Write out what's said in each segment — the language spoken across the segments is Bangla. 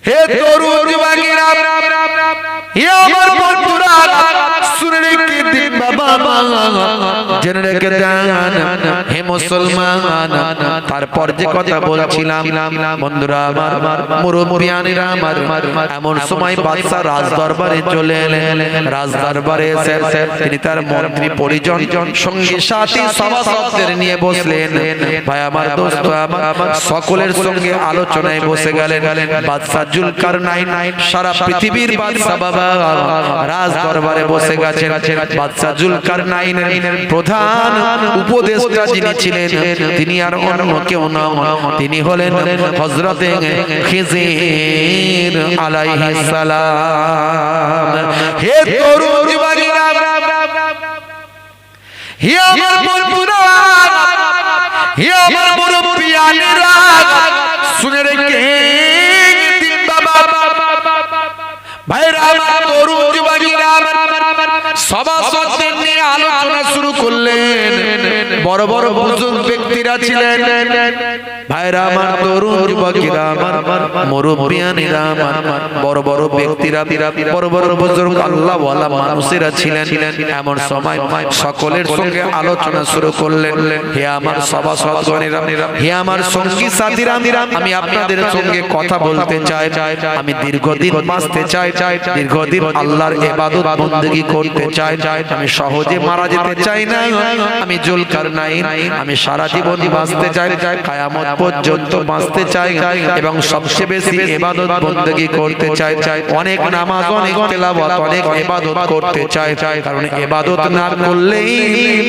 হে তরুণ যুবকেরা, হে আমার বন্ধুরা, শুনে রেখে দিন বাবা, জেনে রেখে দেন হে মুসলমান। তারপর যে কথা বলছিলাম বন্ধুরা আমার, মুরব্বিয়ানেরা আমার, এমন সময় বাদশা রাজ দরবারে চলে এলেন। রাজ দরবারে এসে তিনি তার মন্ত্রী পরিজন সঙ্গী সাথী সভাসদদের নিয়ে বসলেন। ভাই আমার, দোস্ত আমার, সকলের সঙ্গে আলোচনায় বসে গেলেন। বাদশা জুলকারনাইন সারা পৃথিবীর বাদশা বাবা রাজ দরবারে বসে গেছেন। বাদশা জুলকারনাইনের প্রধান উপদেষ্টা যিনি ছিলেন তিনি আর অন্য কেউ নন, তিনি হলেন হযরতে খিজির আলাইহিস সালাম। হে তরুণ যুবকেরা, হে আমার বন্ধুরা, হে আমার মুরব্বিয়ানেরা, শুনে রেখে দিন বাবা, ভাইরা আমার, তরুণ যুবকেরা সভাসদদের নিয়ে আলোচনা শুরু করলেন। বড় বড় বুজুর্গ ব্যক্তিরা ছিলেন। ভাইরা আমার, তরুণ যুবকেরা আমার, মুরব্বিয়ানেরা আমার, বড় বড় ব্যক্তিরা, বড় বড় বুজুর্গ আল্লাহওয়ালা মানুষেরা ছিলেন। এমন সময় সকলের সঙ্গে আলোচনা শুরু করলেন। হে আমার সভাসদগণেরা, হে আমার সঙ্গী সাথীরা, আমি আপনাদের সঙ্গে কথা বলতে চাই। আমি দীর্ঘদিন বাঁচতে চাই, দীর্ঘদিন আল্লাহর ইবাদত বندگی করতে চাই। আমি সহজে মারা যেতে চাই না। আমি জুলকারনাইন, আমি সারা জীবন বাঁচতে চাই, কিয়ামত পর্যন্ত বাঁচতে চাই এবং সবচেয়ে বেশি ইবাদত বندگی করতে চাই। অনেক নামাজ, অনেক তেলাওয়াত, অনেক ইবাদত করতে চাই। কারণ ইবাদত না করলেই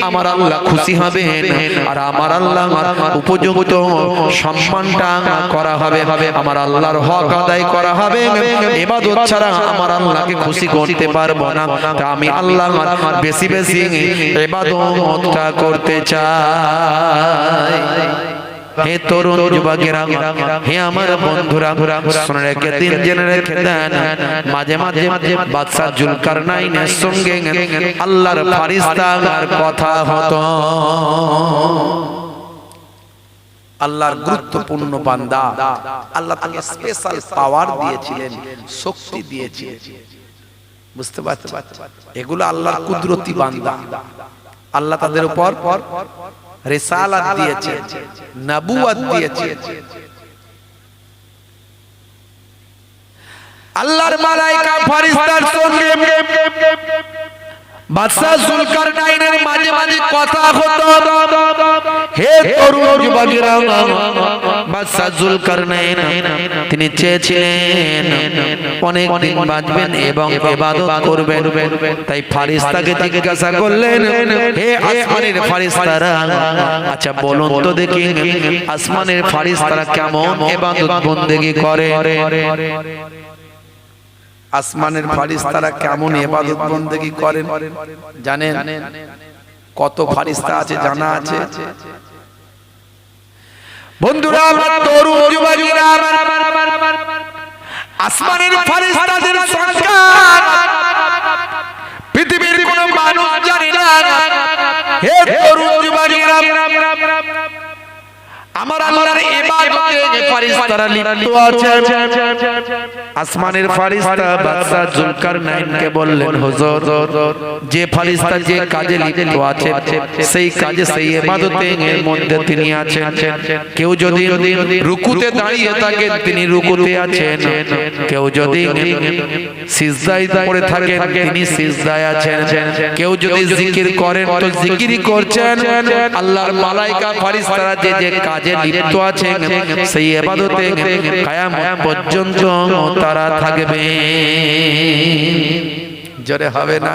আমার আল্লাহ খুশি হবেন আর আমার আল্লাহ উপযুক্ত সম্মানটা করা হবে, আমার আল্লাহর হক আদায় করা হবে। ইবাদত ছাড়া আমার আল্লাহকে খুশি করতে পারবো না। তা আমি আল্লাহ বেশি বেশি ইবাদতটা করতে চাই। হে তরুণ যুবকেরা, হে আমার বন্ধুরা, শুনে রেখে দিন, জেনে রেখে দেন, মাঝে মাঝে বাদশা জুলকারনাইনের সঙ্গে আল্লাহর ফেরেশতার কথা হতো। আল্লাহর গুরুত্বপূর্ণ বান্দা, আল্লাহ তাকে স্পেশাল পাওয়ার দিয়েছিলেন, শক্তি দিয়েছিলেন। বুঝতে পারছেন? এগুলো আল্লাহর কুদরতি বান্দা। আল্লাহ তাদের উপর রিসালাত দিয়েছে, নবুয়ত দিয়েছে। আল্লাহর মালায়েকা ফেরেশতার সঙ্গে বাদশা জুলকারনাইনের মাঝে মাঝে কথা হতো। হে তরুণ যুবকেরা, বাদশা জুলকারনাইন তিনি চেয়েছিলেন অনেক দিন বাঁচবেন এবং ইবাদত করবেন। তাই ফেরেশতাকে জিজ্ঞাসা করলেন, হে আসমানের ফেরেশতারা, আচ্ছা বলুন তো দেখি আসমানের ফেরেশতারা কেমন ইবাদত বندگی করে? আসমানের ফেরেশতারা কেমন ইবাদত বندگی করেন জানেন? কত ফেরেশতা আছে জানা আছে? বন্ধুরা আমার, তরুণ যুবকেরা, আসমানের ফেরেশতাদের সংখ্যা পৃথিবীর কোনো মানুষ জানে না। হে তরুণ যুবকেরা, আমার আল্লাহর ইবাদতে ফেরেশতারা লিপ্ত আছে। আসমানের ফেরেশতা বাদশা জুলকারনাইনকে বললেন, হুজুর, যে ফেরেশতা যে কাজে লিপ্ত আছে সেই কাজে, সেই ইবাদতের মধ্যে তিনি আছেন। কেউ যদি রুকুতে দাঁড়িয়ে থাকে তিনি রুকুতে আছেন, কেউ যদি সিজদায় পড়ে থাকেন তিনি সিজদায় আছেন, কেউ যদি জিকির করেন তো জিকিরই করছেন। আল্লাহর মালায়েকা ফেরেশতারা যে যে কাজে লিপ্ত আছেন সেই ইবাদতে কিয়ামত পর্যন্ত তারা থাকবে। জোরে হবে না?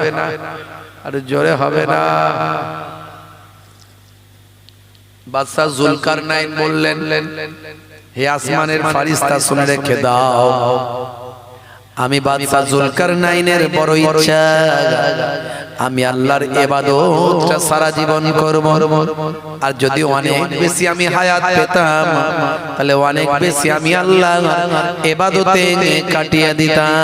আর জোরে হবে না? বাদশা জুলকারনাইন বললেন, হে আসমানের ফেরেশতা, শুনে রেখে দাও, আমি বাদশা জুলকারনাইনের বড় ইচ্ছা, আমি আল্লাহর ইবাদতটা সারা জীবন করব। আর যদি অনেক বেশি আমি হায়াত পেতাম তাহলে অনেক বেশি আমি আল্লাহর ইবাদতে কাটিয়ে দিতাম।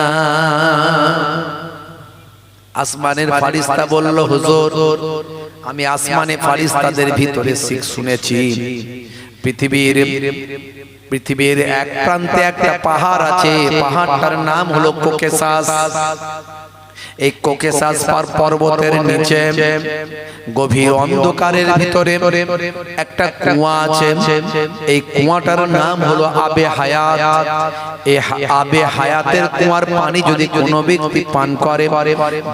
আসমানের ফেরেশতা বলল, হুজুর, আমি আসমানে ফেরেশতাদের ভিতরে শুনেছি পৃথিবীর পৃথিবীর এক প্রান্তে একটা পাহাড় আছে, পাহাড়টার নাম হলো ককেশাস। এই ককেশাস পর্বতের নিচে গভীর অন্ধকারের ভিতরে একটা কুয়া আছে। এই কুয়াটার নাম হলো আবে হায়াত। এই আবে হায়াতের কুয়ার পানি যদি কোনো ব্যক্তি পান করে,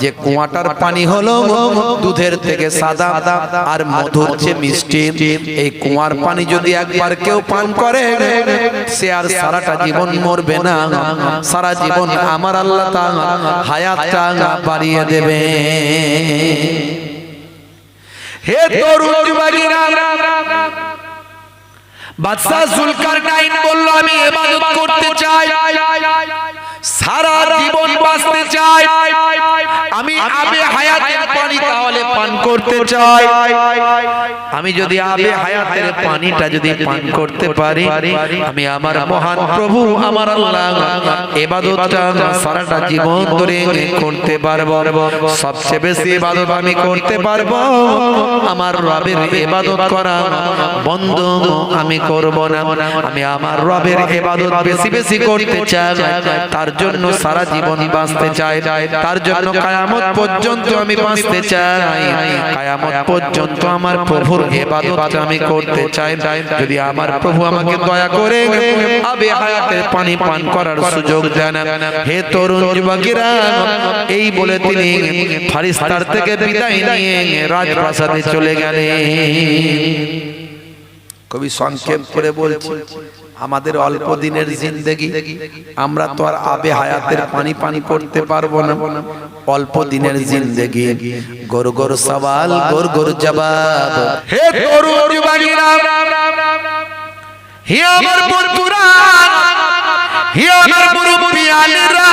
যে কুয়াটার পানি হলো দুধের থেকে সাদা আর মধুর চেয়ে মিষ্টি, এই কুয়ার পানি যদি একবার কেউ পান করে, সে আর সারাটা জীবন মরবে না, সারা জীবন আমার আল্লাহ তাআলা হায়াতটা বাড়িয়ে দেবে। হে তরুণ যুবকেরা, বাদশা জুলকারনাইন বলল, আমি ইবাদত করতে চাই, সারা জীবন বাঁচতে চাই, আমি আবে হায়াতের পানি তাহলে পান করতে চাই। আমি যদি আবে হায়াতের পানিটা যদি পান করতে পারি, আমি আমার মহান প্রভু আমার আল্লাহ ইবাদতটা সারাটা জীবন ধরে করতে পারবো। সবচেয়ে বেশি ইবাদত আমি করতে পারবো আমার রবের ইবাদত করা বন্ধ আমি করব না। আমি আমার রবের ইবাদত বেশি বেশি করতে চাই, তার জন্য সারা জীবন বাঁচতে চাই, তার জন্য কিয়ামত পর্যন্ত আমি বাঁচতে চাই, কিয়ামত পর্যন্ত আমার প্রভুর ইবাদত আমি করতে চাই। যদি আমার প্রভু আমাকে দয়া করে আবে হায়াতের পানি পান করার সুযোগ দেন। হে তরুণ যুবকেরা, এই বলে তিনি ফারিস্তার থেকে বিদায় নিয়ে রাজপ্রাসাদে চলে গেলেন। কবি সংক্ষেপ করে বলছি, আমাদের অল্প দিনের জিন্দেগি, আমরা তো আর আবে হায়াতের পানি পানি করতে পারবো না। অল্প দিনের জিন্দেগি, গোর গোর সওয়াল গোর গোর জবাব। হে তরুণ যুবকেরা, হে আমার বন্ধুরা, হে আমার মুরব্বিয়ানেরা,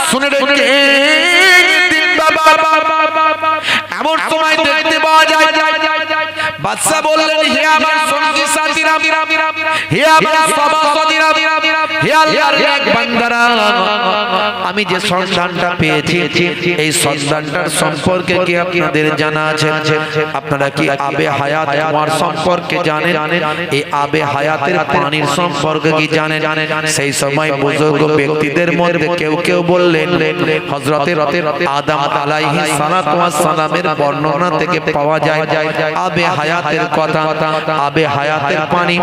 শুনে রেখে বাবা, এমন সময় দেখতে পাওয়া যায় বাদশা বললেন, হে আমার সঙ্গী সাথীরা, হে আমার সভাসদেরা, হে আল্লাহর এক বান্দারা, আমি যে সন্ধানটা পেয়েছি এই সন্ধানটার সম্পর্কে কি আপনাদের জানা আছে? আপনারা কি আবে হায়াত কুয়ার সম্পর্কে জানেন? এই আবে হায়াতের পানির সম্পর্কে কি জানেন? সেই সময় বুজুর্গ ব্যক্তিদের মধ্যে কেউ কেউ বললেন, হযরতে আদম আলাইহিস সালাতু ওয়াস সালামের বর্ণনা থেকে পাওয়া যায় আবে হায়াতের কথা। আবে হায়াতের পানি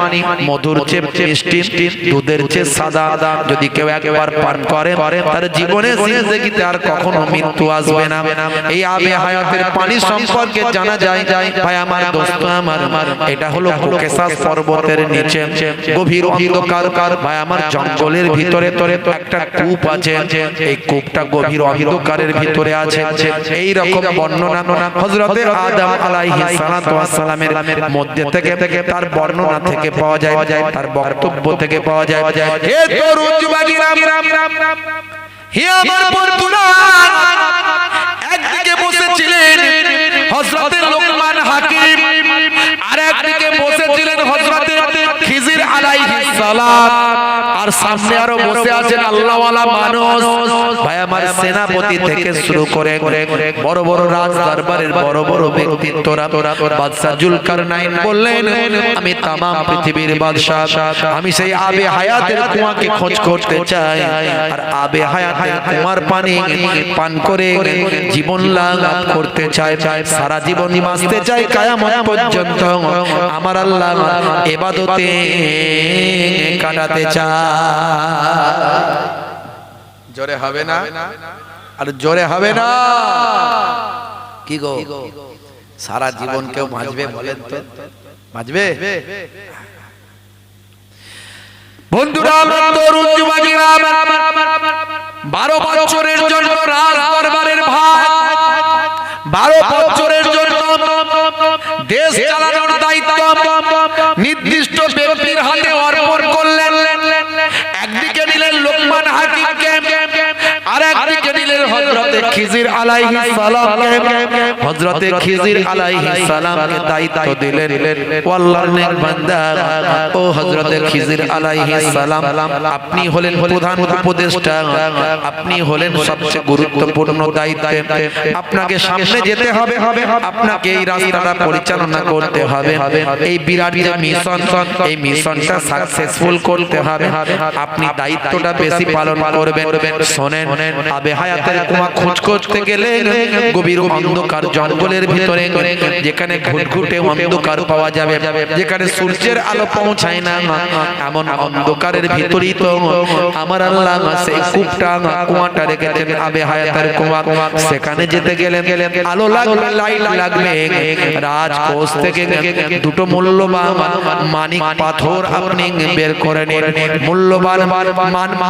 মধুর চেয়ে মিষ্টি, দুধের চেয়ে সাদা। যদি কেউ একবার পান করে, তার জীবনে জিন্দেগিতে আর কখনো মৃত্যু আসবে না। এই আবে হায়াতের পানি সম্পর্কে জানা যায় ভাই আমার দোস্ত আমার, এটা হলো ককেশাস পর্বতের নিচে গভীর অন্ধকার, ভাই আমার জঙ্গলের ভিতরে একটা কূপ আছে। এই কূপটা গভীর অন্ধকারের ভিতরে আছে। এই রকম বর্ণনা হযরতে আদম আলাইহিস সালাতু ওয়াস সালামের মধ্যে থেকে তার বর্ণনা থেকে পাওয়া যায়, তার বক্তব্য থেকে পাওয়া যায়। হে তরুণ যুবকেরা, হে আমার বন্ধুরা, একদিকে বসেছিলেন হযরতে লোকমান হাকিম, আর একদিকে বসেছিলেন হযরতে খিজির আলাইহিস সালাম, আর সামনে আরো বসে আছেন আল্লাহওয়ালা মানুষ। ভাই আমার সেনাপতি থেকে শুরু করে বড় বড় রাজ দরবারের বড় বড় ব্যক্তিত্বরা। বাদশা জুলকারনাইন বললেন, আমি तमाम পৃথিবীর বাদশা, আমি সেই আবে হায়াতের কুয়াকে খোঁজ করতে চাই, আর আবে হায়াতের কুয়ার পানি পান করে জীবন লাভ করতে চাই, সারা জীবন বাঁচতে চাই, কিয়ামত পর্যন্ত আমার আল্লাহ ইবাদতে কাটাতে চাই। জোরে হবে না? আর জোরে হবে না? কি গো, সারা জীবন কেউ বাঁচবে বলেন তো? বাঁচবে? বন্ধুরা, তরুণ যুবকেরা, 12 বছরের জন্য রাজ দরবারের ভাগ, 12 বছরের জন্য দেশ চালানোর দায়িত্ব নির্দিষ্ট ব্যক্তির হাতে অর্পণ করলেন। একদিকে নিলেন লোকমান হাকিমকে, আর একদিকে নিলেন হযরতে খিজির আলাইহিস সালামকে হযরতে খিজির আলাইহিস সালামকে দায়িত্ব দিলেন ও আল্লাহর নেক বান্দা ও হযরতে খিজির আলাইহিস সালাম আপনি হলেন প্রধান উপদেষ্টা আপনি হলেন সবচেয়ে গুরুত্বপূর্ণ দায়িত্ব আপনাকে সামনে যেতে হবে আপনাকে এই রাস্তাটা পরিচালনা করতে হবে এই বিরাট যে মিশন এই মিশনটা সাকসেসফুল করতে হবে আপনি দায়িত্বটা বেশি পালন করবেন শুনেন আবে হায়াতের কুয়া খোঁজ করতে গেলে গভীর অন্ধকার জঙ্গলের ভিতরে যেখানে ঘুটঘুটে অন্ধকার পাওয়া যাবে যেখানে সূর্যের আলো পৌঁছায় না এমন অন্ধকারের ভিতরেই তো আমার আল্লাহ সেই কূপটা কুয়াটা রেখেছেন আবে হায়াতের কুয়া সেখানে যেতে গেলে আলো লাগবে লাইট লাগবে রাজকোষ থেকে দুটো মূল্যবান মানিক পাথর আপনি বের করে নিন মূল্যবান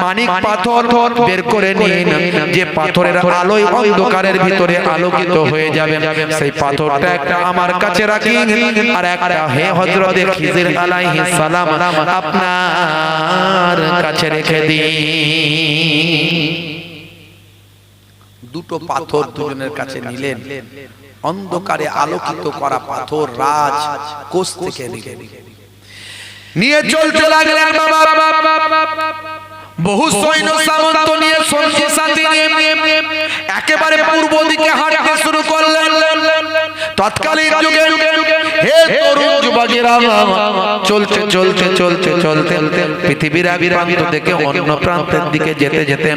মানিক পাথর বের করে নিন যে পাথরের আলোয় অন্ধকারের ভিতরে আলোকিত হয়ে যাবে সেই পাথরটা একটা আমার কাছে রাখেন আর একটা হে হযরত খিজির আলাইহিস সালাম আপনার কাছে রেখে দিন দুটো পাথর দুজনের কাছে নিলেন অন্ধকারে আলোকিত করা পাথর রাজ কোষ থেকে নিয়ে চলতে লাগলেন বাবা বহু সৈন্য সামন্ত নিয়ে সঙ্গী সাথী নিয়ে একেবারে পূর্ব দিকে হাঁটতে শুরু করলেন তৎকালীন যুগে হে তরুণ যুবকেরা চলতে চলতে চলতে চলতে পৃথিবীর এক প্রান্ত থেকে অন্য প্রান্তের দিকে যেতে যেতে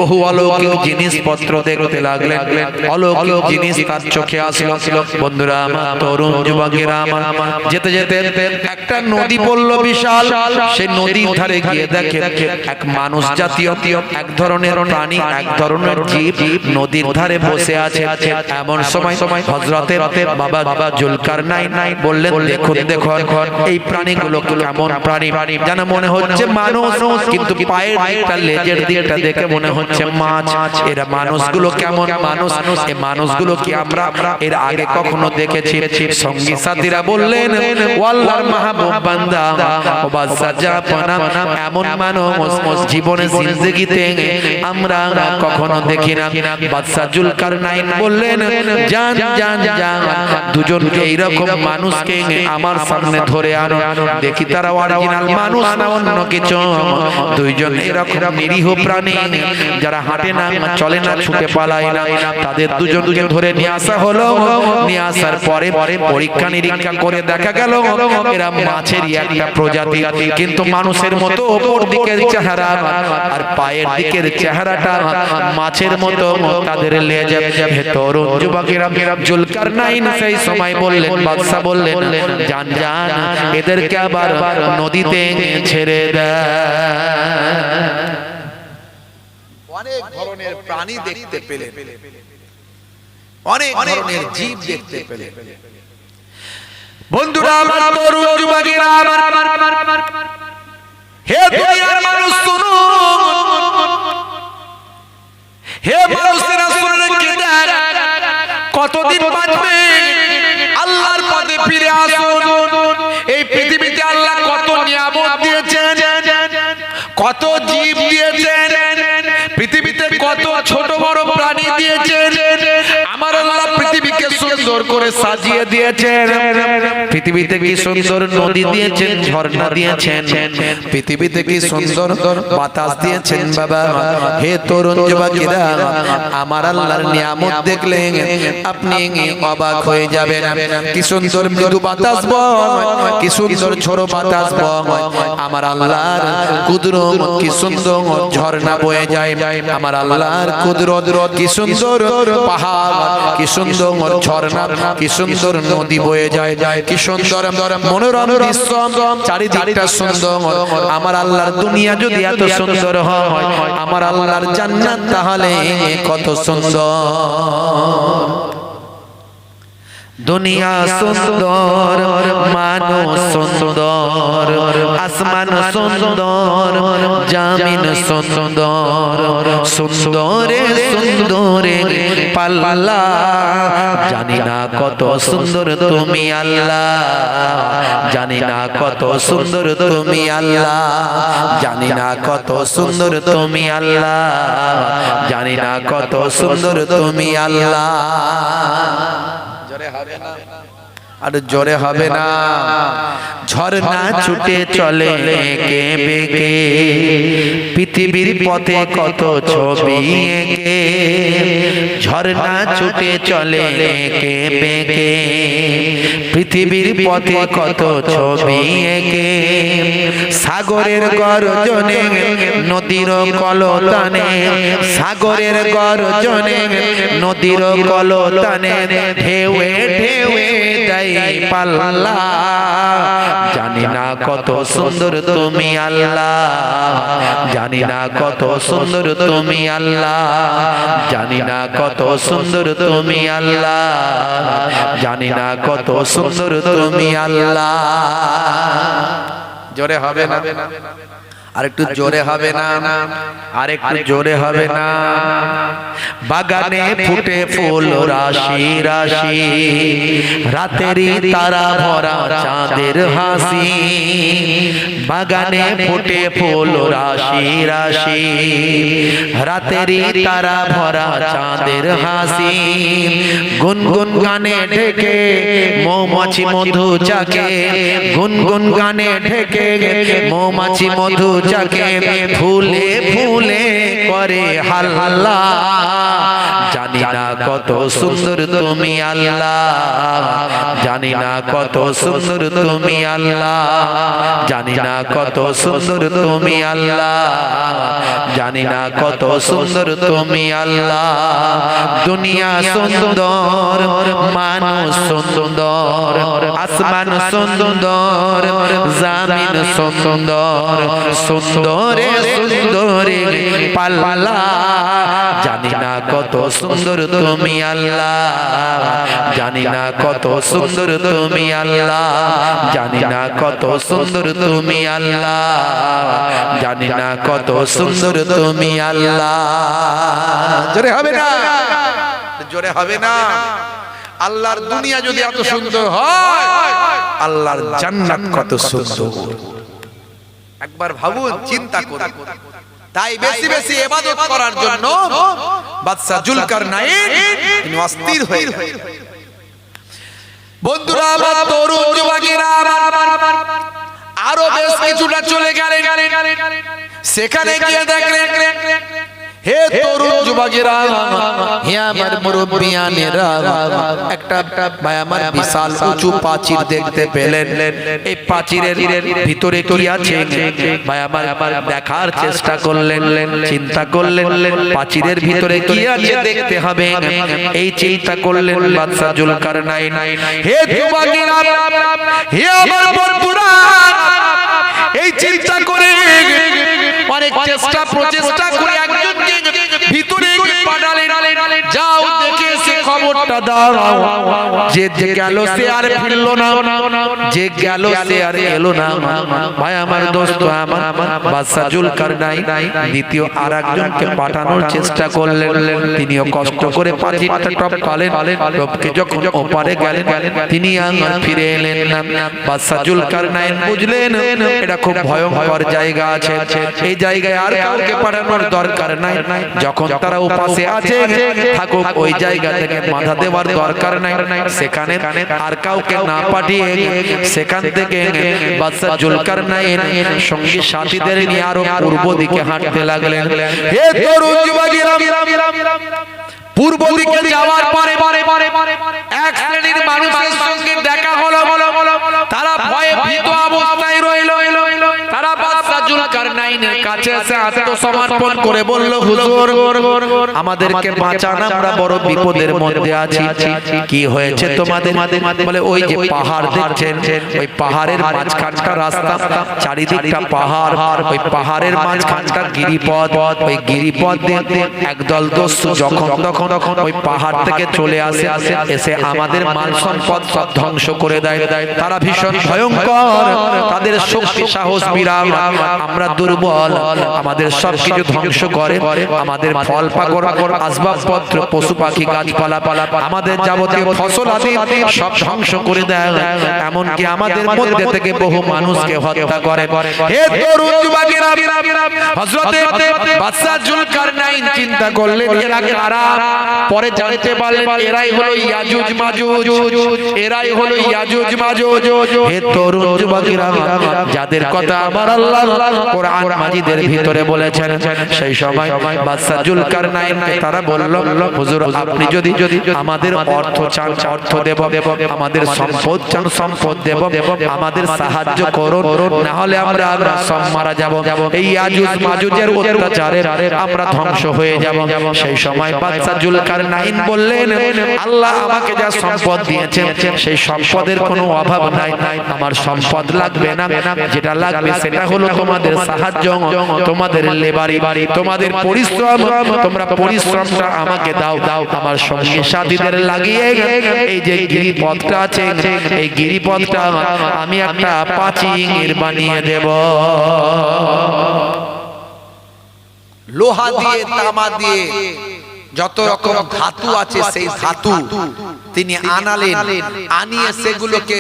বহু অলৌকিক জিনিসপত্র দেখতে লাগলেন অলৌকিক জিনিস তার চোখে আসলো বন্ধুরা আমার তরুণ যুবকেরা যেতে যেতে একটা নদী পড়ল বিশাল সেই নদীর ধারে গিয়ে দেখে এক মানুষ জাতীয় এক ধরনের প্রাণী এক ধরনের জীব নদীর ধারে বসে আছে এমন সময় হযরতের বাবা জুলকারনাইন বললেন দেখুন এই প্রাণীগুলো কেমন প্রাণী যেন মনে হচ্ছে মানুষ কিন্তু পায়ের দিকটা লেজের দিকটা দেখে মনে হচ্ছে মাছ এরা মানুষগুলো কেমন মানুষ এই মানুষগুলো কি আমরা এর আগে কখনো দেখেছি সঙ্গী সাথীরা বললেন ও আল্লাহর মাহবুব বান্দা ও বাদশা জাপানা এমন মানুষ জীবনে জিন্দেগিতে আমরা কখনো দেখি না বাদশা জুলকারনাইন বললেন জান জান জান দুজনকে এইরকম মানুষকে আমার সামনে ধরে আনো দেখি তারা অরিজিনাল মানুষ না অন্য কিছু দুইজন এরকম নিরীহ প্রাণী যারা হাঁটে না চলে না ছুটে পালায় না তাদের দুজনকে ধরে নিয়ে আসা হলো নিয়ে আসার পরে পরীক্ষা নিরীক্ষা করে দেখা গেল এরা মাছেরই একটা প্রজাতি কিন্তু মানুষের মতো উপর দিকের চেহারা আর পায়ের দিকের চেহারাটা মাছের মতো তাদের লেজ হে তরুণ যুবকেরা জুলকারনাইন সেই সময় বললেন বাদশা বললেন জান জান এদেরকে আবার নদীতে ছেড়ে দেয় অনেক ধরনের প্রাণী দেখতে পেলেন অনেক ধরনের জীব দেখতে পেলেন বন্ধুরা আমার তরুণ যুবকেরা হে দুনিয়ার মানুষ শুনুন হে মানুষেরা শুনুন কতদিন বাঁচবে আল্লাহর পথে ফিরে আসুন এই পৃথিবীতে আল্লাহ কত নিয়ামত দিয়েছেন কত জীব দিয়েছেন পৃথিবীতে কত ছোট বড় প্রাণী দিয়েছেন আমার আল্লাহ পৃথিবীকে সুন্দর করে সাজিয়ে দিয়েছেন পৃথিবীতে কি সুন্দর নদী দিয়েছেন ঝর্ণা দিয়েছেন পৃথিবীতে কি সুন্দর বাতাস দিয়েছেন বাবা হে তরুণ যুবকেরা আমার আল্লাহর নিয়ামত দেখলে আপনি অবাক হয়ে যাবেন কি সুন্দর মৃদু বাতাস বয় কি সুন্দর ঝোড়ো বাতাস বয় আমার আল্লাহর কুদরত কি সুন্দর ঝর্ণা বয়ে যায় আমার আল্লাহর কুদরত কি সুন্দর পাহাড় কি সুন্দর ঝর্ণা কি সুন্দর নদী বয়ে যায় কি সুন্দর মনোরম দৃশ্য চারিদিকটা সুন্দর আমার আল্লাহর দুনিয়া যদি এত সুন্দর হয় আমার আল্লাহর জান্নাত তাহলে কত সুন্দর দুনিয়া সুন্দর, মানুষ সুন্দর, আসমান সুন্দর, জামিন সুন্দর, সুন্দরে সুন্দরে পাল্লা। জানি না কত সুন্দর তুমি আল্লাহ, জানি না কত সুন্দর তুমি আল্লাহ, জানি না কত সুন্দর তুমি আল্লাহ, জানি না কত সুন্দর তুমি আল্লাহ। আর জোরে হবে না। ঝর্ণা ছুটে চলে এঁকে বেঁকে, পৃথিবীর পথে কত ছবি এঁকে। ঝর্ণা ছুটে চলে এঁকে বেঁকে, পৃথিবীর পথে কত ছবি এঁকে। সাগরের গর্জনে, নদীর কলতানে, সাগরের গর্জনে, নদীর কলতানে, ঢেউয়ে ঢেউয়ে যাই পাল্লা। জানি না কত সুন্দর তুমি আল্লাহ, জানি না কত সুন্দর তুমি আল্লাহ, জানি না কত সুন্দর তুমি আল্লাহ, জানি না কত সুন্দর তুমি আল্লাহ। জোরে হবে না? আরেকটু জোরে হবে না? আরেকটু জোরে হবে না? বাগানে ফুটে ফুল রাশি রাশি, রাতেরই তারা ভরা চাঁদের হাসি। বাগানে ফুটে ফুল রাশি রাশি, রাতেরই তারা ভরা চাঁদের হাসি। গুনগুন গানে ঢেকে মৌমাছি মধু চাকে, গুনগুন গানে ঢেকে মৌমাছি মধু যাকে, ফুলে ফুলে করে হাল্লা। জানি না কত সুন্দর তুমি আল্লাহ, জানি না কত সুন্দর তুমি আল্লাহ, জানি না কত সুন্দর তুমি আল্লাহ, জানি না কত সুন্দর তুমি আল্লাহ। দুনিয়া সুন্দর, মানুষ সুন্দর, আসমান সুন্দর, জামিন সুন্দর, সুন্দরে সুন্দরে পাল্লা। জানি না কত সুন্দর তুমি আল্লাহ, জানি না কত সুন্দর তুমি আল্লাহ, জানি না কত সুন্দর তুমি আল্লাহ, জানি না কত সুন্দর তুমি আল্লাহ। জোরে হবে না? জোরে হবে না? আল্লাহর দুনিয়া যদি এত সুন্দর হয়, আল্লাহর জান্নাত কত সুন্দর। একবার ভাবুন, চিন্তা করুন। তাই বেশি বেশি ইবাদত করার জন্য বাদশা জুলকারনাইন তিনি অস্থির হয়ে গেলেন। বন্ধুরা আমার, তরুণ যুবকেরা আরো বেশ কিছুটা চলে গেলেন। সেখানে গিয়ে দেখলেন, হে তরুণ যুবকেরা, হে আমার মুরব্বিয়ানেরা, একটা ভাই আমার বিশাল উঁচু প্রাচীর দেখতে পেলেন। এই প্রাচীরের ভিতরে কি আছে ভাই আমার দেখার চেষ্টা করলেন, চিন্তা করলেন প্রাচীরের ভিতরে কি আছে দেখতে হবে। এই চিন্তা করলেন বাদশা জুলকারনাইন। হে যুবকেরা, হে আমার বন্ধুরা, এই চিন্তা করে অনেক চেষ্টা প্রচেষ্টা করে একজনকে ভিতরে পাঠালেন, যাও দেখে সে খবরটা দাও। যে গেল সে আর ফিরলো না, যে গেল সে আর এলো না। ভাই আমার দোস্ত আমার বাদশা জুলকারনাইন দ্বিতীয় আর একজনকে পাঠানোর চেষ্টা করলেন। তিনিও কষ্ট করে প্রাচীরটা টপকালেন, টপকে যখন ওপারে গেলেন তিনি আর ফিরে এলেন না। বাদশা জুলকারনাইন বুঝলেন এটা খুব ভয়ঙ্কর জায়গা আছে, এই জায়গায় আর কাউকে পাঠানোর দরকার নাই। যখন তারা উপাসে আছে থাকুক, ওই জায়গা থেকে বাধা দেওয়ার দরকার নাই। সেখানে আর কাউকে না পাঠিয়ে সেখান থেকে বাদশা জুলকারনাইন সঙ্গী সাথীদের নিয়ে আরো পূর্ব দিকে হাঁটতে লাগলেন। হে তরুণ যুবকেরা, পূর্ব দিকে যাওয়ার পরে এক শ্রেণীর মানুষের সঙ্গে দেখা হলো। তারা ভয়ে ভীত অবস্থায় রইল। তারা বাদশা জুলকারনাইন নাইনের কাছে এসে আত্মসমর্পণ করে বলল, হুজুর আমাদেরকে বাঁচান, আমরা বড় বিপদের মধ্যে আছি। কি হয়েছে তোমাদের? বলে ওই যে পাহাড় দেখছেন, ওই পাহাড়ের মাঝখানটা রাস্তা, চারিদিকটা পাহাড়, ওই পাহাড়ের মাঝখানটা গিরিপথ, ওই গিরিপথ দিয়ে একদল দস্যু যখন তখন ওই পাহাড় থেকে চলে আসে, এসে আমাদের মাল সম্পদ সব ধ্বংস করে দেয়। তারা ভীষণ ভয়ঙ্কর, তাদের শক্তি সাহস বিরাম, আমরা দুর্বল, আমাদের সবকিছু ধ্বংস করে, আমাদের ফল পাকড়, আসবাবপত্র, পশু পাখি, গাছপালা, আমাদের যাবতীয় ফসল আদি সব ধ্বংস করে দেয়, এমনকি আমাদের মধ্যে থেকে বহু মানুষকে হত্যা করে। হে তরুণ যুবকেরা, হযরতে বাদশাহ জুলকারনাইন চিন্তা করলেন এরা কারা? পরে জানতে পারলেন এরাই হলো ইয়াজুজ মাজুজ, এরাই হলো ইয়াজুজ মাজুজ। হে তরুণ যুবকেরা, যাদের কথা আমার আল্লাহ কোরআন মাজিদের ভিতরে বলেছেন, সেই সময় বাদশাহ জুলকারনাইনকে তারা বলল, হুজুর আপনি যদি আমাদের অর্থ চান অর্থ দেব, আমাদের সম্পদ চান সম্পদ দেব, আমাদের সাহায্য করুন, না হলে আমরা সব মারা যাব, এই ইয়াজুজ মাজুজের অত্যাচারে আমরা ধ্বংস হয়ে যাব। সেই সময় বাদশাহ জুলকারনাইন বললেন, আল্লাহ আমাকে যা সম্পদ দিয়েছেন সেই সম্পদের কোনো অভাব নাই, আমার সম্পদ লাগবে না, যেটা লাগবে সেটা হলো তোমাদের সাহায্য, তোমাদের লেবারি, তোমাদের পরিশ্রম, তোমরা পরিশ্রমটা আমাকে দাও, আমার সঙ্গে সাথীদের লাগিয়ে এই যে গিরিপথটা আছে, এই গিরিপথটা আমি একটা প্রাচীর বানিয়ে দেব, লোহা দিয়ে, তামা দিয়ে, যত রকম ধাতু আছে সেই ধাতু তিনি আনালেন, আনিয়ে সেগুলোকে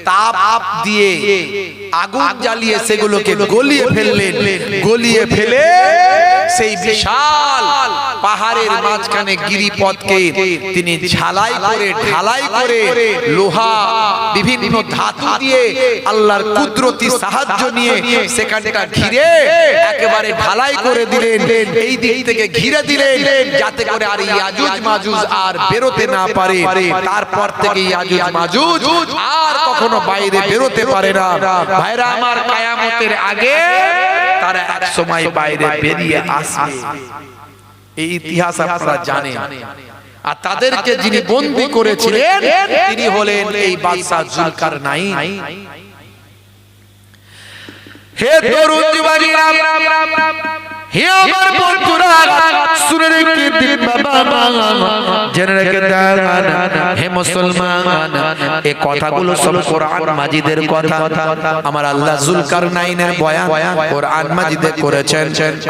তাপ দিয়ে আগুন জ্বালিয়ে সেগুলোকে গলিয়ে ফেললেন, গলিয়ে ফেলে সেই বিশাল পাহাড়ের মাঝখানে গিরিপথকে তিনি ঝালাই করে ঢালাই করে লোহা বিভিন্ন ধাতু দিয়ে আল্লাহর কুদরতি সাহায্য নিয়ে সেখানটা ঘিরে একেবারে ঢালাই করে দিলেন, এই দিক থেকে ঘিরে দিলেন যাতে করে আর ইয়াজুজ মাজুজ আর বেরোতে না পারে। তারপর থেকে ইয়াজুজ মাজুজ আর কখনো বাইরে বেরোতে পারে না। ভাইরা আমার, কিয়ামতের আগে তারা এক সময় বাইরে বেরিয়ে আসবে, এই ইতিহাস আপনারা জানেন। আর তাদেরকে যিনি বন্দী করেছিলেন তিনি হলেন এই বাদশাহ জুলকারনাইন। হে তরুণ যুবকেরা, হে আমার বন্ধুরা, শুনে রেখে দিন বাবা, জেনে রেখে দেন হে মুসলমান, এই কথাগুলো সব কোরআন মাজিদের কথা। আমার আল্লাহ জুলকারনাইনের বয়ান কোরআন মাজিদে করেছেন,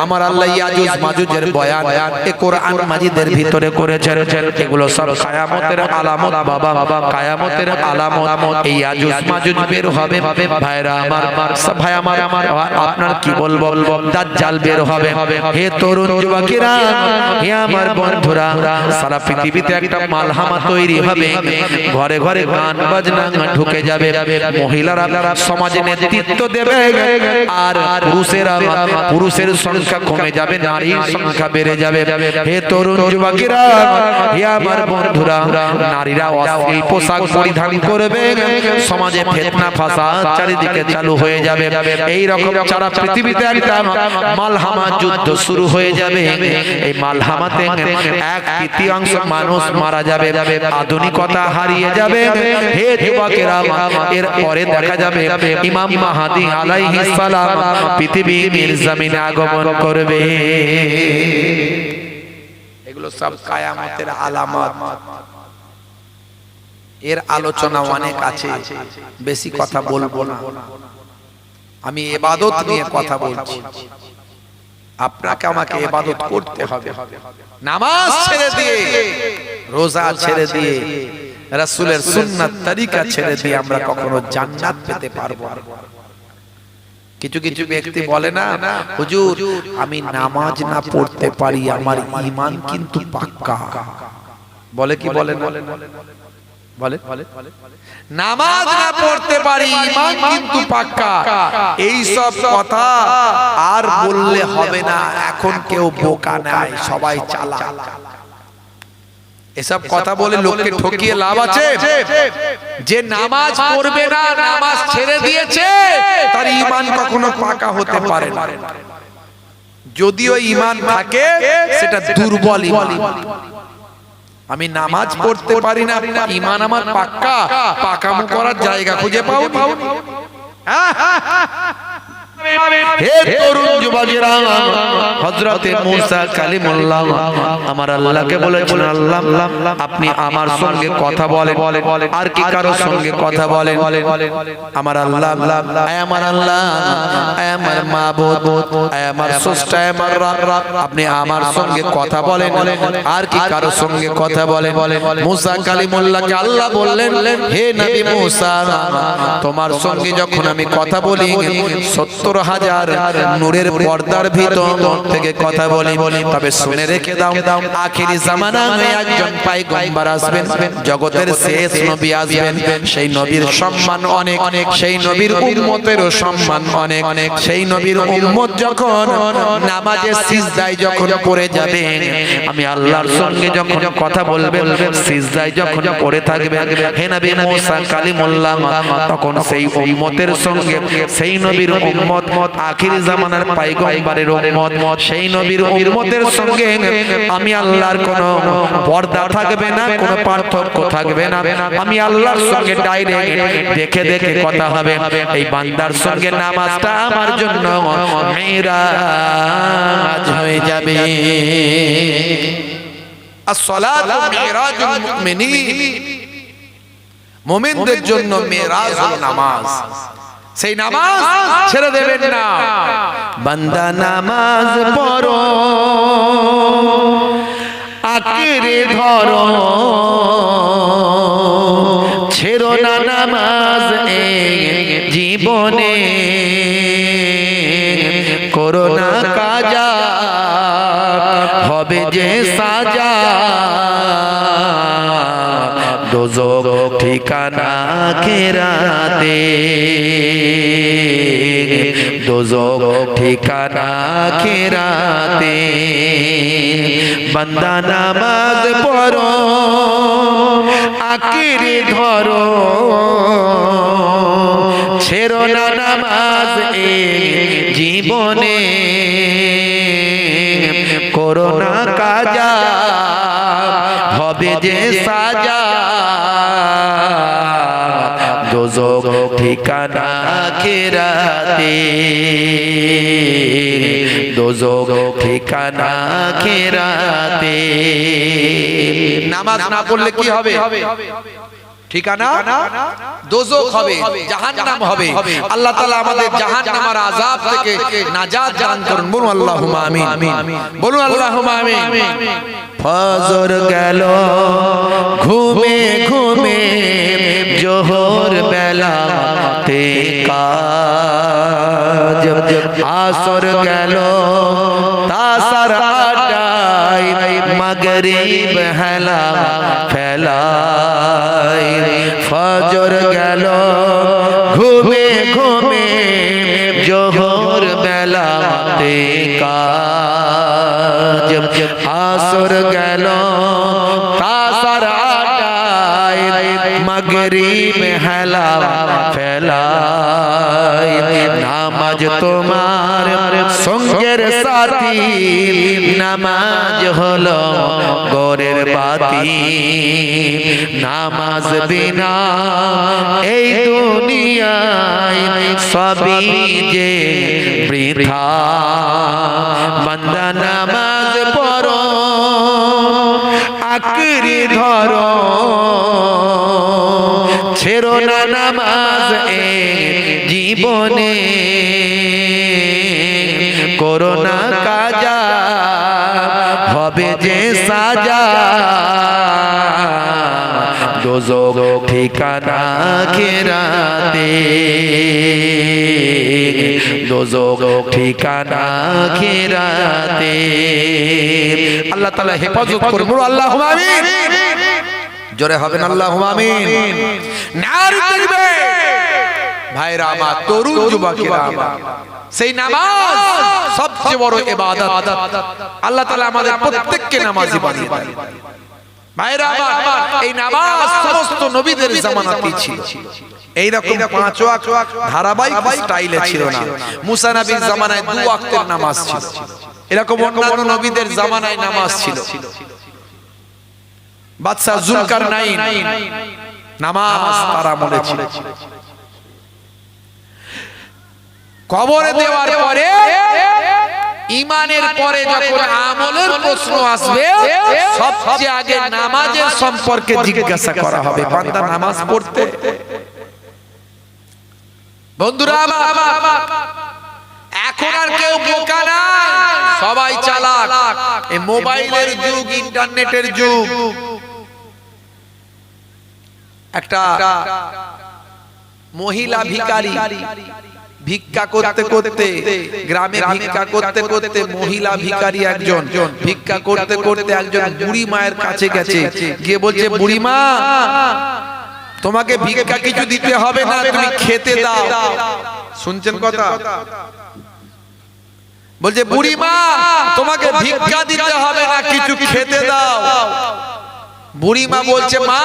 আমার আল্লাহ ইয়াজুজ মাজুজের বয়ান এই কোরআন মাজিদের ভিতরে করেছেন। এগুলো সব কিয়ামতের আলামত বাবা, কিয়ামতের আলামত। এই ইয়াজুজ মাজুজ বের হবে ভাইরা আমার, ভাই আমার, আপনার কি বলবো, দাজ্জাল বের হবে। হে তরুণ যুবকেরা, হে আমার বন্ধুরা, সারা পৃথিবীতে একটা মালহামা তৈরি হবে, ঘরে ঘরে গান বাজনা ঢুকে যাবে, মহিলারা সমাজে নেতৃত্ব দেবে, আর পুরুষের সংখ্যা কমে যাবে, নারীর সংখ্যা বেড়ে যাবে। হে তরুণ যুবকেরা, হে আমার বন্ধুরা, নারীরা অশ্লীল পোশাক পরিধান করবে, সমাজে ফিতনা ফাসাদ চারিদিকে চালু হয়ে যাবে। এই রকম সারা পৃথিবীতে একটা মালহামা যুদ্ধ শুরু হয়ে যাবে। এই মালহামাতে 1/3 মানুষ মারা যাবে, আধুনিকতা হারিয়ে যাবে। হে যুবকেরা, এর পরে দেখা যাবে ইমাম মাহদী আলাইহিস সালাম পৃথিবীর জমিনে আগমন করবে। এগুলো সব কিয়ামতের আলামত। এর আলোচনা অনেক আছে, বেশি কথা বলবো না, আমি ইবাদত নিয়ে কথা বলছি। আপনাকে আমাকে ইবাদত করতে হবে, নামাজ ছেড়ে দিয়ে, রোজা ছেড়ে দিয়ে, রাসূলের সুন্নাত তরিকা ছেড়ে দিয়ে আমরা কখনো জান্নাত পেতে পারবো না। কিছু কিছু ব্যক্তি বলে না, হুজুর আমি নামাজ না পড়তে পারি, আমার ঈমান কিন্তু পাক্কা। বলে কি বলে না? বলে নামাজ না পড়তে পারি, ঈমান কিন্তু পাক্কা। এই সব কথা আর বললে হবে না। এখন কেউ বোকা নাই, সবাই চালাক। এসব কথা বলে লোককে ঠকিয়ে লাভ আছে? যে নামাজ পড়বে না, নামাজ ছেড়ে দিয়েছে, তার ঈমান কখনো পাকা হতে পারে না। যদিও ঈমান থাকে, সেটা দুর্বল ঈমান। আমি নামাজ পড়তে পারি না, ঈমান আমার পাক্কা, পাকামো করার জায়গা খুঁজে পাও। হে তরুণ যুবকেরা, হযরতে মুসা কালিমুল্লাহ আমার আল্লাহকে বলেছেন, আল্লাহ আপনি আমার সঙ্গে কথা বলেন, আর কি কারো সঙ্গে কথা বলেন? আমার আল্লাহ, আয় আমার আল্লাহ, আয় আমার মাবুদ, আয় আমার স্রষ্টা, আয় আমার রব, আপনি আমার সঙ্গে কথা বলেন, আর কি কারো সঙ্গে কথা বলেন? মুসা কালিমুল্লাহকে আল্লাহ বললেন, হে নবী মুসা, তোমার সঙ্গে যখন আমি কথা বলি 70,000 নূরের পর্দার ভিতর থেকে কথা বলি। তবে শুনে রেখে দাও, আখিরি জামানায় একজন পয়গম্বর আসবেন, জগতের শেষ নবী আসবেন। সেই নবীর সম্মান অনেক, সেই নবীর উম্মতেরও সম্মান অনেক। সেই নবীর উম্মত যখন নামাজে সিজদায় যখন পড়ে যাবে, আমি আল্লাহর সঙ্গে যখন কথা বলবে, সিজদায় যখন পড়ে থাকবে, হে নবী মুসা কালিমুল্লাহ, তখন সেই উম্মতের সঙ্গে, সেই নবীর উম্মত, আখিরি জামানার পয়গম্বরের উম্মত, সেই নবীর উম্মতের সঙ্গে আমি আল্লাহর কোনো পর্দা থাকবে না, কোনো পার্থক্য থাকবে না। আমি আল্লাহর সঙ্গে ডাইরেক্ট দেখে দেখে কথা হবে। এই বান্দার সঙ্গে নামাজটা আমার জন্য মিরাজ হয়ে যাবে। as-salatu মিরাজুল মুমিনিন, মুমিনদের জন্য মিরাজ হলো নামাজ। সেই নামাজ ছেড়ে দেবেন না। বান্দা নামাজ পড়ো, আঁকড়ে ধরো, ছেড়ো না নামাজ এই জীবনে, করো না কাজা, হবে যে সাজা, দোজখ ঠিকানা আখিরাতে, দোজখ ঠিকানা আখিরাতে। বান্দা নামাজ পড়ো, আঁকড়ে ধরো, ছেড়ো না নামাজ এই জীবনে, করো না কাজা, হবে যে সাজা, দোজখ ঠিকানা আখিরাতে, দোজখ ঠিকানা আখিরাতে। নামাজ না পড়লে কি হবে? ঠিকানা দোজখ হবে, জাহান্নাম হবে। আল্লাহ তাআলা আমাদের জাহান্নামের আযাব থেকে নাজাত দান করুন। বলুন আল্লাহুম্মা আমিন, বলুন আল্লাহুম্মা আমিন। ফজর গেল ঘুমে ঘুমে, জোহর বেলাতে কাজ, আসর গেল তাসার আড্ডায়, মাগরিব হেলা ফেলায়। ফজর গেল ঘুমে ঘুমে, জোহর বেলাতে কাজ, আসর গেল তাসার আড্ডায়, মাগরিব হেলা ফেলায়। নামাজ তোমার সঙ্গের সাথী, নামাজ হলো ঘরের বাতি, নামাজ বিনা এই দুনিয়ায় সবই যে বৃথা। বান্দা নামাজ পড়ো, আঁকড়ে ধরো, ছেড়ো না নামাজ এই জীবনে, করো না কাজা, হবে যে সাজা, দোজখ ঠিকানা আখিরাতে, দোজখ ঠিকানা আখিরাতে। আল্লাহ তাআলা হেফাজত করুন। আল্লাহুম্মা আমিন। জোরে হবেন আল্লাহুম্মা আমিন। নারে তাকবীর। ভাইরা আমার, তরুণ যুবকেরা, সেই নামাজ সবচেয়ে বড় ইবাদত। আল্লাহ তাআলা আমাদের প্রত্যেককে নামাজি বানিয়ে দেন। ভাইরা আমার, এই নামাজ সমস্ত নবীদের জামানাতেই ছিল। এই রকম পাঁচ ওয়াক্ত ধারাবাহিক স্টাইলে ছিল না। মুসা নবীর জামানায় 2 ওয়াক্তের নামাজ ছিল, এরকম অন্যান্য নবীদের জামানায় নামাজ ছিল। বাদশা জুলকারনাইন নামাজ তার আমলে ছিল। কবরে দেওয়ার পরে ঈমানের পরে যখন আমলের প্রশ্ন আসবে, সবচেয়ে আগে নামাজের সম্পর্কে জিজ্ঞাসা করা হবে। বান্দা নামাজ পড়তে? বন্ধুরা এখন আর কেউ বোকা না, সবাই চালাক। এই মোবাইলের যুগ, ইন্টারনেটের যুগ। একটা মহিলা ভিখারি ভিক্ষা করতে করতে, গ্রামে ভিক্ষা করতে করতে মহিলা ভিখারি একজন ভিক্ষা করতে করতে একজন বুড়ি মায়ের কাছে গেছে, গিয়ে বলছে, বুড়ি মা, তোমাকে ভিক্ষা কিছু দিতে হবে না, তুমি খেতে দাও। শুনছেন কথা? বলছে, বুড়ি মা, তোমাকে ভিক্ষা দিতে হবে না, কিছু খেতে দাও। বুড়ি মা বলছে, মা,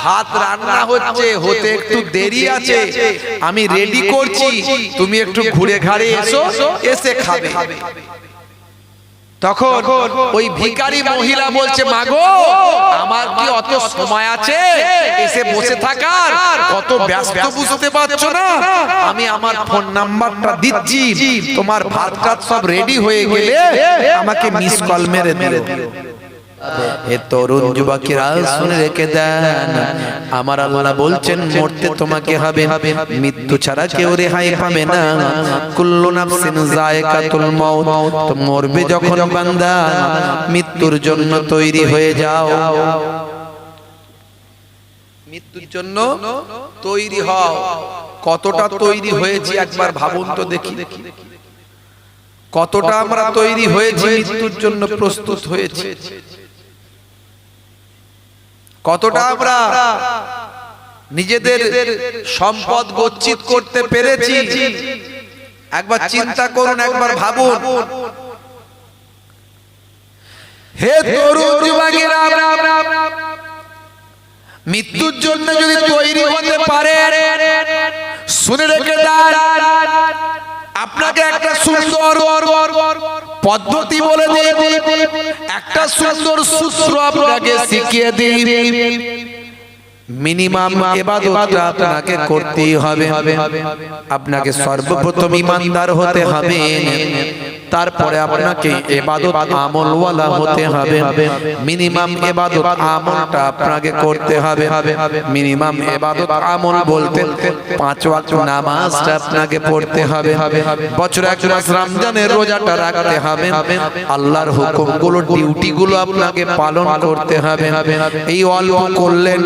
ভাত রান্না হচ্ছে, হতে একটু দেরি আছে, আমি রেডি করছি, তুমি একটু ঘুরে ঘাড়ে এসো, এসে খাবে। তখন ওই ভিখারি মহিলা বলছে, মাগো, আমার কি অত সময় আছে এসে বসে থাকার? কত ব্যস্ত বুঝতে পারছো না? আমি আমার ফোন নাম্বারটা দিচ্ছি, তোমার ভাতটা সব রেডি হয়ে গেলে আমাকে মিস কল মেরে দিও। হে তরুণ যুবকেরা, শুনে রেখে দেন, আমার আল্লাহ বলছেন, মরতে তোমাকে হবে, মৃত্যু ছাড়া কেউ রেহাই পাবে না। কুল্লু নাফসিন যায়কাতুল মাউত, তো মরবে যখন বান্দা, মৃত্যুর জন্য তৈরি হয়ে যাও। মৃত্যুর জন্য তৈরি হও। কতটা তৈরি হয়েছি একবার ভাবুন তো দেখি। কতটা আমরা তৈরি হয়েছি, মৃত্যুর জন্য প্রস্তুত হয়েছি। কতটা আমরা নিজেদের সম্পদ গচ্ছিত করতে পেরেছি, একবার চিন্তা করুন, একবার ভাবুন। হে তরুণ যুবকেরা, মৃত্যুর জন্য যদি তৈরি হতে পারে, শুনে রেখে দেন, আপনাকে একটা সুন্দর পদ্ধতি বলে দিই, একটা সুন্দর সূত্র আপনাকে শিখিয়ে দিই। মিনিমাম ইবাদতটা আপনাকে করতেই হবে। আপনাকে সর্বপ্রথম ঈমানদার হতে হবে, তারপরে আপনাকে ইবাদত আমলওয়ালা হতে হবে। মিনিমাম ইবাদত আমলটা আপনাকে করতে হবে। মিনিমাম ইবাদত আমল বলতে 5 ওয়াক্ত নামাজটা আপনাকে পড়তে হবে। বছরে 1 মাস রমজানের রোজাটা রাখতে হবে। আল্লাহর হুকুমগুলো, ডিউটিগুলো আপনাকে পালন করতে হবে। এই অল্প করলেন,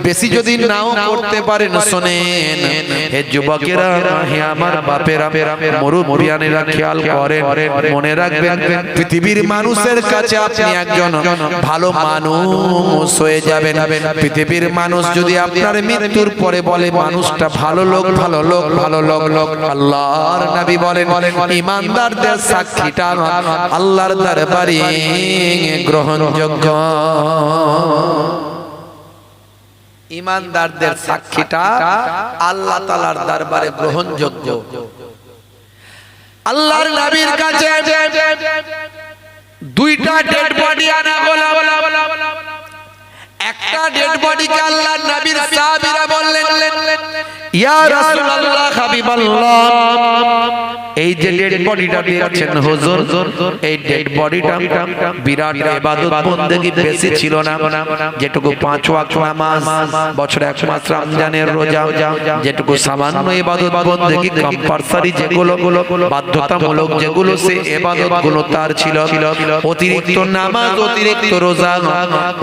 বেশি যদি নাও করতে পারেন, শোনেন হে যুবকেরা, হে আমার বাপেরা, মুরব্বিয়ানেরা, খেয়াল করেন, মনে রাখবেন, পৃথিবীর মানুষের কাছে আপনি একজন ভালো মানুষ হয়ে যাবেন। পৃথিবীর মানুষ যদি আপনার মৃত্যুর পরে বলে, মানুষটা ভালো লোক, ভালো লোক, ভালো লোক, আল্লাহর নবী বলেন, ঈমানদারদের সাক্ষীটা আল্লাহর দরবারে গ্রহণযোগ্য। ঈমানদারদের সাক্ষীটা আল্লাহ তাআলার দরবারে গ্রহণযোগ্য। আল্লাহর নবীর কাছে 2টা ডেড বডি আনা হলো। একটা ডেড বডিকে আল্লাহর নবীর সাহাবীরা বললেন, ইয়া রাসূলুল্লাহ, হাবিবাল্লাহ, এই যে ডেড বডিটা দেখছেন হুজুর, এই ডেড বডিটা বিরাট ইবাদত বন্দেগী বেশি ছিল না, যেটুকু 5 ওয়াক্ত নামাজ, বছরে 1 মাস রমজানের রোজা, যেটুকু সামান্য ইবাদত বন্দেগী কম্পালসারি, যেগুলো বাধ্যতামূলক, যেগুলো সে ইবাদতগুলো তার ছিল। অতিরিক্ত নামাজ, অতিরিক্ত রোজা,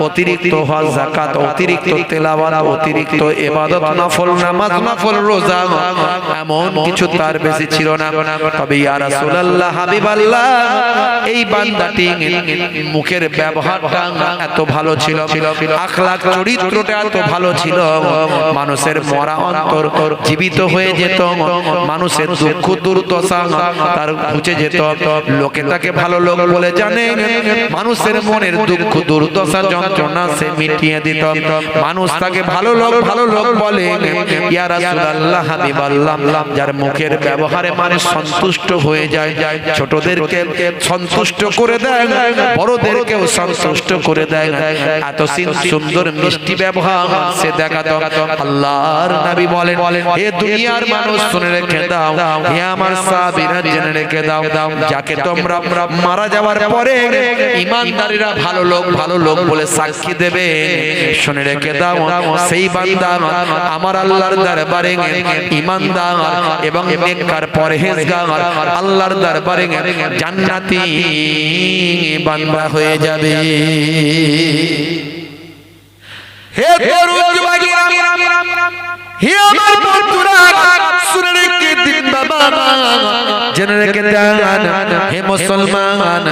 অতিরিক্ত হজ, যাকাত, অতিরিক্ত তেলাওয়াত, অতিরিক্ত ইবাদত, নফল নামাজ, নফল নফল রোজা এমন কিছু তার বেশি ছিল না। তবে ইয়া রাসূলুল্লাহ হাবিবাল্লাহ এই বান্দাটি মুখের ব্যবহারটা এত ভালো ছিল, আখলাক চরিত্রটা এত ভালো ছিল, মানুষের মরা অন্তর জীবিত হয়ে যেত, মানুষের দুঃখ দুর্দশা তার ঘুচে যেত, লোকে তাকে ভালো লোক বলে জানে, মানুষের মনের দুঃখ দুর্দশা যন্ত্রণা সে মিটিয়ে দিত, মানুষ তাকে ভালো লোক বলে। ইয়া রাসূলুল্লাহ হাবিবাল্লাহ যার মুখের ব্যবহারে মানুষ সন্তুষ্ট হয়ে যায়, ছোটদেরকে সন্তুষ্ট করে দেয়, বড়দেরকেও সন্তুষ্ট করে দেয়, এত সুন্দর মিষ্টি ব্যবহার সে দেখাতো। আল্লাহর নবী বলেন, হে দুনিয়ার মানুষ শুনে রেখে দাও, হে আমার সাহাবীরা জেনে রেখে দাও, যাকে তোমরা মারা যাওয়ার পরে ঈমানদারীরা ভালো লোক বলে সাক্ষী দেবে, শুনে রেখে দাও সেই বান্দা আমার আল্লাহর দরবারে ঈমানদার এবং নেককার পরহেজগার আল্লাহর দরবারে জান্নাতি বান্দা হয়ে যাবে। হে তরুণ যুবকেরা, হে আমার বন্ধুরা, শুনে রেখে দিন বাবা, জেনে রেখে দেন, হে মুসলমান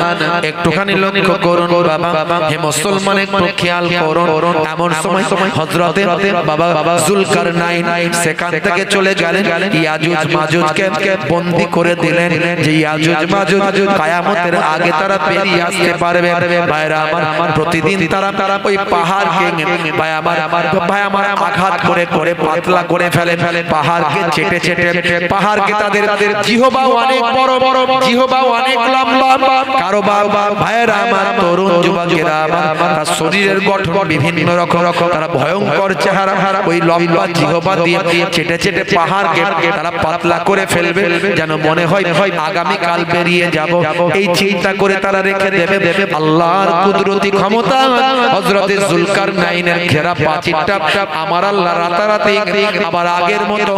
একটুখানি লক্ষ্য করুন বাবা, হে মুসলমান একটু খেয়াল করুন। এমন সময় হযরতে বাবা জুলকারনাইন সেখান থেকে চলে গেলেন, ইয়াজুজ মাজুজকে বন্দী করে দিলেন, যে ইয়াজুজ মাজুজ কিয়ামতের আগে তারা বেরিয়ে আসতে পারবে। ভাইরা আমার, প্রতিদিন তারা ওই পাহাড়কে ভাই আমার আঘাত করে পাতলা করে ফেলে, পাহাড়কে চেটে পাহাড়কে তাদের জিহবা অনেক বড়, জিহবা অনেক লম্বা, কারো বাবা ভাইরা আমার তরুণ যুবকেরা তার শরীরের গঠন বিভিন্ন রকম, তারা ভয়ঙ্কর চেহারা, ওই লম্বা জিহবা দিয়ে চেটে পাহাড়কে তারা পাতলা করে ফেলবে, যেন মনে হয় আগামী কাল বেরিয়ে যাব, এই চিন্তা করে তারা রেখে দেবে। আল্লাহর কুদরতি ক্ষমতা, হযরতে জুলকারনাইনের ঘেরা প্রাচীরটা আমার আল্লাহ রাতারাতি আবার আগের মতো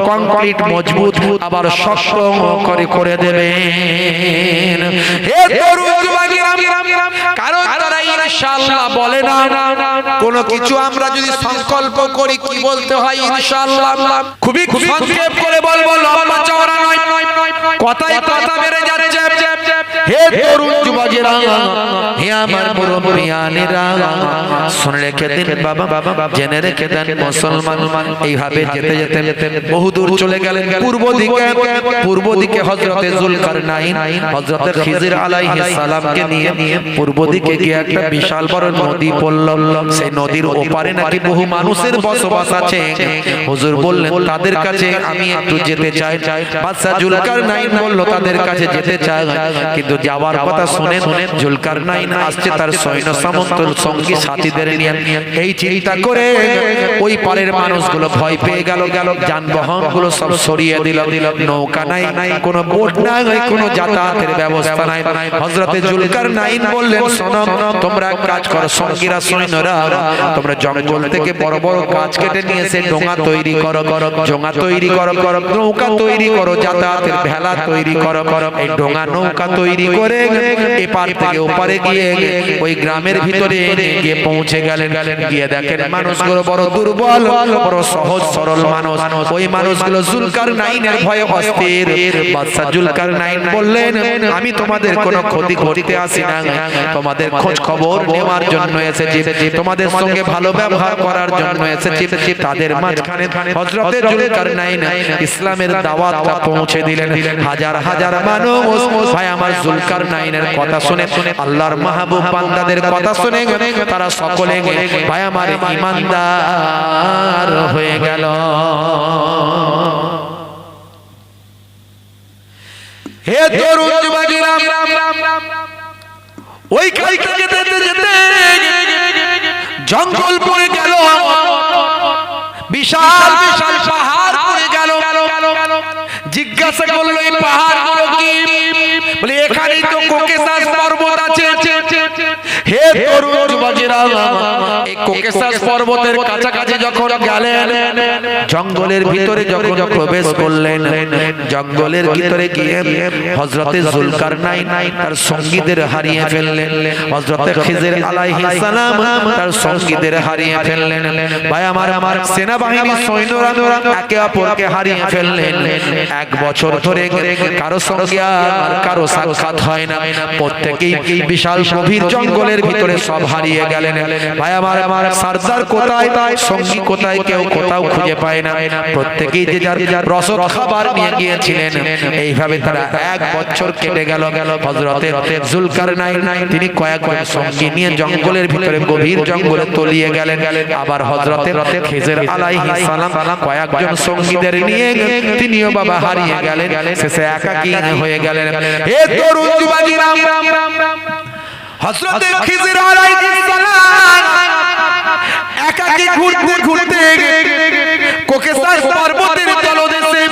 কংক্রিট মজবুত আবার শক্ত করে দেবেন। হে তরুণ যুবকেরা, কারণ তারা ইনশাআল্লাহ বলে না, কোনো কিছু আমরা যদি সংকল্প করি কি বলতে হয় ইনশাআল্লাহ, খুবই সংক্ষেপ করে বলবো, লম্বা চওড়া নয়, কথাই কথা বেড়ে যাচ্ছে। হে তরুণ যুবকেরা, হে আমার মুরব্বিয়ানেরা, শুনে রেখে দিন বাবা, জেনে রেখে দেন মুসলমান, এইভাবে যেতে যেতে বহু দূর চলে গেলেন পূর্ব দিকে হযরতে জুলকারনাইন হযরতে খিজির আলাইহিস সালামকে নিয়ে পূর্ব দিকে গিয়ে একটা বিশাল বড় নদী পড়ল, সেই নদীর ওপারে নাকি বহু মানুষের বসবাস আছে। হুজুর বললেন তাদের কাছে আমি একটু যেতে চাই। বাদশা জুলকারনাইন বলল তাদের কাছে যেতে চাই, কিন্তু যাওয়ার কথা শুনে জুলকারনাইন আসছে তার সৈন্য সামন্ত সঙ্গী সাথীদের নিয়ে। এই চিন্তা করে ওই পারের মানুষগুলো ভয় পেয়ে গেল, যানবাহন গুলো সব সরিয়ে দিল, নৌকা নাই, কোনো বোট নাই, কোনো যাতায়াতের ব্যবস্থা নাই। হযরতে জুলকারনাইন বললেন, শোনো তোমরা কাজ করো, সঙ্গীরা সৈন্যরা তোমরা জঙ্গল থেকে বড় বড় গাছ কেটে নিয়ে এসে ডোঙা তৈরি করো, জোঙা তৈরি করো, নৌকা তৈরি করো, যাতায়াতের ভেলা তৈরি করো। এই ডোঙা নৌকা তৈরি করে এপার থেকে ওপারে গিয়ে ওই গ্রামের ভিতরে গিয়ে পৌঁছে গেলেন। গিয়ে দেখেন মানুষগুলো বড় দুর্বল, বড় সহজ সরল মানুষ। ওই মানুষগুলো জুলকারনাইনের ভয়ে অস্থির। বাদশা জুলকারনাইন বললেন, আমি তোমাদের কোনো ক্ষতি করতে আসি না, তোমাদের খোঁজ খবর নেওয়ার জন্য এসেছি, তোমাদের সঙ্গে ভালো ব্যবহার করার জন্য এসেছি। তাদের মাঝখানে হযরতে জুলকারনাইন ইসলামের দাওয়াতটা পৌঁছে দিলেন। হাজার হাজার মানুষ ভাই আমার জুলকারনাইনের কথা শুনে, আল্লাহর মাহবুব বান্দাদের কথা শুনে তারা সকলে ভাই আমার ঈমানদার হয়ে গেল। হে তরুণ যুবকেরা, ওই কালকে যেতে যেতে জঙ্গল পড়ে গেল, বিশাল বিশাল পাহাড় পড়ে গেল। জিজ্ঞাসা করলো এই পাহাড় গুলো কি? বলে এখানেই তো কোকেশাস পর্বত আছে। হে তরুণ যুবকেরা এই কোকেসাস পর্বতের কাছাকাছি যখন গেলেন, জঙ্গলের ভিতরে যখন প্রবেশ করলেন, জঙ্গলের ভিতরে গিয়ে হযরতে জুলকারনাইন তার সঙ্গীদের হারিয়ে ফেললেন। হযরতে খিজির আলাইহিস সালাম তার সঙ্গীদের হারিয়ে ফেললেন। ভাই আমার সেনাবাহিনী সৈন্যরা একে অপরকে হারিয়ে ফেললেন। এক বছর ধরে কারো সঙ্গে আর কারো সাক্ষাৎ হয় না, প্রত্যেকেই বিশাল গভীর জঙ্গলের ভিতরে সব হারিয়ে গেলেন। ভাই আমার সরদার কোথায়, সঙ্গী কোথায়, কেউ কোথাও খুঁজে পায় না। প্রত্যেকেই যে যার রসদ খাবার নিয়ে গিয়েছিলেন। এইভাবে তারা এক বছর কেটে গেল। হযরতে জুলকারনাইন তিনি কয়েকজন সঙ্গী নিয়ে জঙ্গলের ভিতরে গভীর জঙ্গলে তলিয়ে গেলেন। আবার হযরতে খিজির আলাইহিস সালাম কয়েকজন সঙ্গীদের নিয়ে তিনিও বাবা হারিয়ে গেলেন, শেষে একাকী হয়ে গেলেন। হে তরুণ যুবকেরা, হযরতে খিজির আলাইহিস সালাম একাকী ঘুরতে ঘুরতে কোকেসাস পর্বতের তলদেশে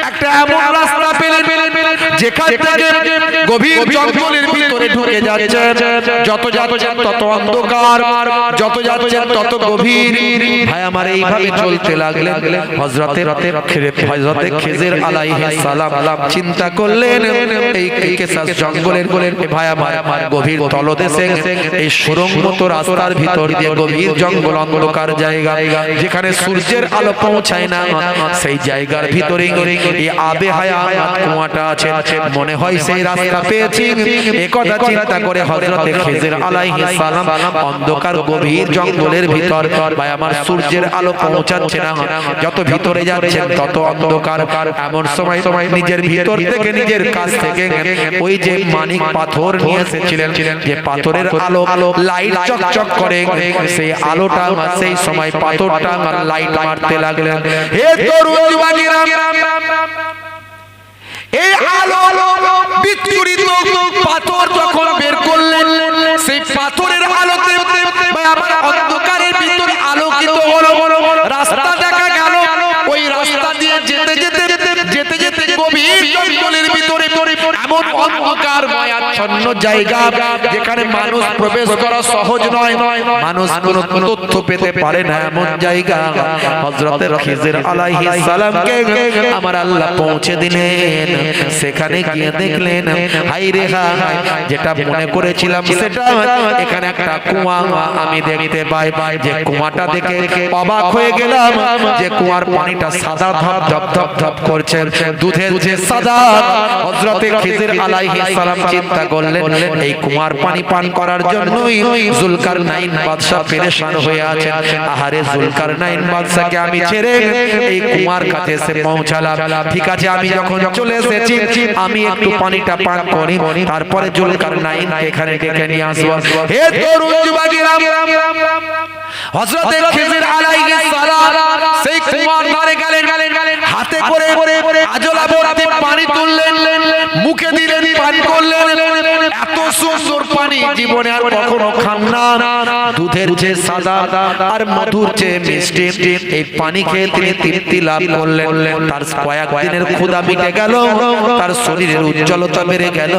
একটা এমন রাস্তা পেলেন যেখান থেকে গভীর জঙ্গলের ভিতরে ঢুকে যাচ্ছেন। যত যাচ্ছেন তত অন্ধকার, যত যাচ্ছেন তত গভীর। ভাই আমার এইভাবে চলতে লাগলেন। হযরতে খিজির আলাইহিস সালাম চিন্তা করলেন এই কোকেসাস জঙ্গলের ভাই আমার গভীর তলদেশে এই সুড়ঙ্গ তো রাস্তার ভিতর দিয়ে গভীর জঙ্গল, অন্ধকার জায়গা, যেখানে সূর্যের আলো পৌঁছায় না, সেই জায়গার ভিতরে এই আবে হায়াত কুয়াটা আছে। মনে হয় সেই রাস্তা পেয়েছি। একথা চিন্তা করে হযরতে খিজির আলাইহিস সালাম অন্ধকার গভীর জঙ্গলের ভিতর, ভাই আমার সূর্যের আলো পৌঁছাচ্ছে না, যত ভিতরে যাচ্ছেন তত অন্ধকার। এমন সময় নিজের ভিতর থেকে, নিজের কাছ থেকে ওই যে মানিক পাথর নিয়ে এসেছিলেন, যে পাথরের আলো লাইট চকচক করে, সেই আলোটা সেই সময় পাথরটা লাইট মারতে লাগলেন। হে তরুণ যুবকেরা, এই আলো বিচ্ছুরিত পাথর যখন বের করলেন, সেই পাথরের আলোতে আমার অন্ধকারের ভিতরে আলোকিত হলো, রাস্তা দেখা গেল। ওই রাস্তা দিয়ে যেতে যেতে যেতে যেতে গভীর জঙ্গলের ভিতরে এমন অন্ধকার মায়াচ্ছন্ন জায়গা, যেখানে মানুষ প্রবেশ করা সহজ নয়, মানুষ কোনো তথ্য পেতে পারে না, এমন জায়গা। হযরতে খিজির আলাইহিস সালামকে আমার আল্লাহ পৌঁছে দিলেন। সেখানে গিয়ে দেখলেন, হায় রে হায়, যেটা মনে করেছিলাম সেটা, এখানে একটা কুয়া আমি দেখতে পাই। যে কুয়াটা দেখে অবাক হয়ে গেলাম, যে কুয়ার পানিটা সাদা ধপ ধপ ধপ করছে, দুধের যে সাদা। হযরতে খিজির আলাইহিস সালাম চিন্তা করলেন, এই কুয়ার পানি পান করার জন্যই জুলকারনাইন বাদশা পেরেশান হয়ে আছেন। আহারে জুলকারনাইন বাদশাকে আমি ছেড়ে এই কুয়ার কাছে এসে পৌঁছালাম। ঠিক আছে, আমি যখন চলে এসেছি, আমি একটু পানিটা পান করি, তারপরে জুলকারনাইন এখানে ডেকে নিয়ে আসবো। হে তরুণ যুবকেরা, হযরতে খিজির আলাইহিস সালাম সেই কুয়ার ধারে গেলেন, হাতে করে আজলা ভর্তি পানি তুললেন, মুখে দিলেন, পান করলেন। এত সুন্দর পানি জীবনে আর কখনো খান না। দুধের যে সাদা আর মধুর যে মিষ্টি, এই পানি খেয়ে তিনি তৃপ্তি লাভ করলেন। তার কয়েকদিনের ক্ষুধা মিটে গেল, তার শরীরের উজ্জ্বলতা বেড়ে গেল,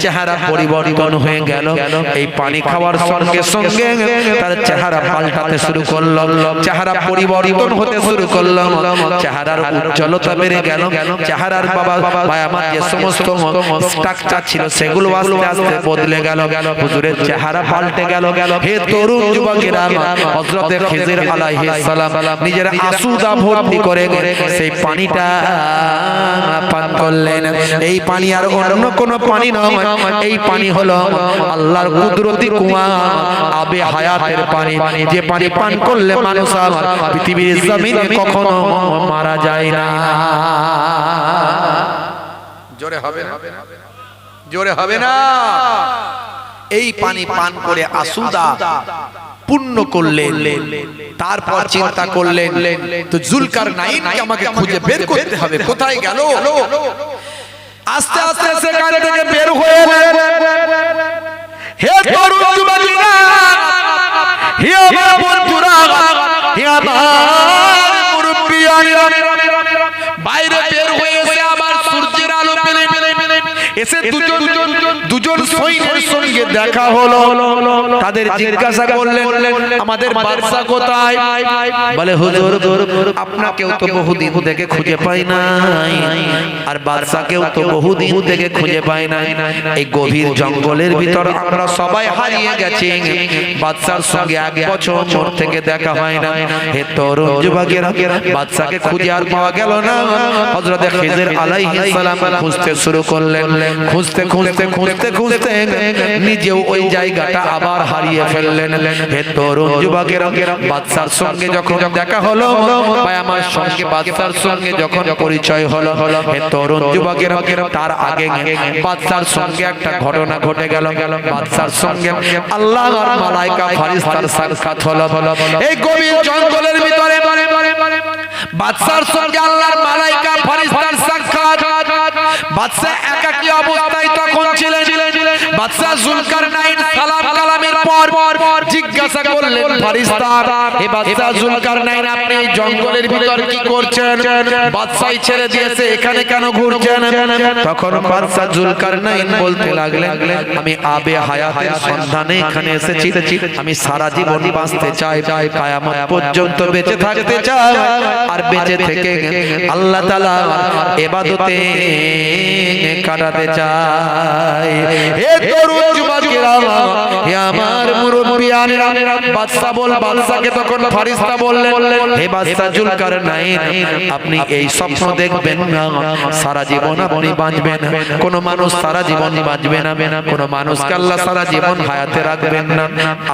চেহারা পরিবর্তন হয়ে গেল। এই পানি খাওয়ার সঙ্গে সঙ্গে তার চেহারা পাল্টাতে শুরু করলো, চেহারা পরিবর্তন হতে শুরু করলো, চেহারার উজ্জ্বলতা বেড়ে গেল। চেহারার বাবা ভাই আমার যে সমস্ত স্ট্রাকচার ছিল সেগুলো আস্তে আস্তে বদলে গেল, হুজুরের চেহারা পাল্টে গেল। হে তরুণ যুবকেরা, হযরতে খিজির আলাইহিস সালাম নিজের আসুদা ভর্তি করে সেই পানিটা পান করলেন। এই পানি আর অন্য কোনো পানি নয়, এই পানি হলো আল্লাহর কুদরতি কুয়া, আবে হায়াতের পানি, যে পানি পান করলে মানুষ আমার পৃথিবীর জমিনে কখনো মারা যায় না। জোরে হবে না, জোরে হবে না। এই পানি পান করে আসুদা পূর্ণ করলেন। তারপর চিন্তা করলেন, তো জুলকারনাইনকে আমাকে খুঁজে বের করতে হবে, কোথায় গেল। আস্তে আস্তে সেখান থেকে বের হয়ে এলেন। হে তরুণ যুবকেরা, হে আমার বন্ধুরা, হে আমার মুরব্বিয়ানেরা, বাইরে বের হয়ে এসে আবার সূর্যের আলো পেলেন। এসে দুজন দুজন সৈন্যের সঙ্গে দেখা হলো। তাদের জিজ্ঞাসা করলেন আমাদের বাদশা কোথায়? বলে হুজুর আপনাকেও তো বহুদিন থেকে খুঁজে পাই নাই, আর বাদশাকেও তো বহুদিন থেকে খুঁজে পাই নাই। এই গভীর জঙ্গলের ভিতর আমরা সবাই হারিয়ে গেছি। বাদশার সঙ্গে 1 বছর থেকে দেখা হয় না। হে তরুণ যুবকেরা, বাদশাকে খুঁজে আর পাওয়া গেল না। হযরত খিজির আলাইহিস সালাম খুঁজতে শুরু করলেন। খুঁজতে খুঁজতে খুঁজতে খুঁজতে নিজেও ওই জায়গাটা আবার হারিয়ে ফেললেন। হে তরুণ যুবকেরা, বাদশার সঙ্গে যখন দেখা হলো, ভাই আমার সঙ্গে বাদশার সঙ্গে যখন পরিচয় হলো, হে তরুণ যুবকেরা, তার আগে বাদশার সঙ্গে একটা ঘটনা ঘটে গেল। বাদশার সঙ্গে আল্লাহর মালায়েকা ফেরেশতার সাক্ষাৎ হলো। এই গভীর জঙ্গলের ভিতরে বাদশার সঙ্গে আল্লাহর মালায়েকা ফেরেশতার সাক্ষাৎ। বাদশা একাকী অবস্থায় তখন ছিলেন। বাদশা জুলকারনাইন সালাম কালামের পর জিজ্ঞাসা করলেন ফেরেশতা, হে বাদশা জুলকারনাইন, আপনি এই জঙ্গলের ভিতর কি করছেন? বাদশাই ছেড়ে দিয়েছে, এখানে কেন ঘুরছেন? তখন বাদশা জুলকারনাইন বলতে লাগলেন, আমি আবে হায়াতের সন্ধানে এখানে এসেছি। আমি সারা জীবন বাঁচতে চাই, কিয়ামত পর্যন্ত বেঁচে থাকতে চাই, আর বেঁচে থেকে আল্লাহ তাআলা ইবাদতে কাটাতে চাই। হে তরুণ যুবকেরা, হে আমার মুরব্বিয়ানেরা, বাদশাকে তখন ফেরেশতা বললেন, হে বাদশা জুলকারনাইন, আপনি এই স্বপ্ন দেখবেন না, সারা জীবন আপনি বাঁচবেন। কোন মানুষ সারা জীবন বাঁচবে না, কোন মানুষকে আল্লাহ সারা জীবন হায়াতে রাখবেন না।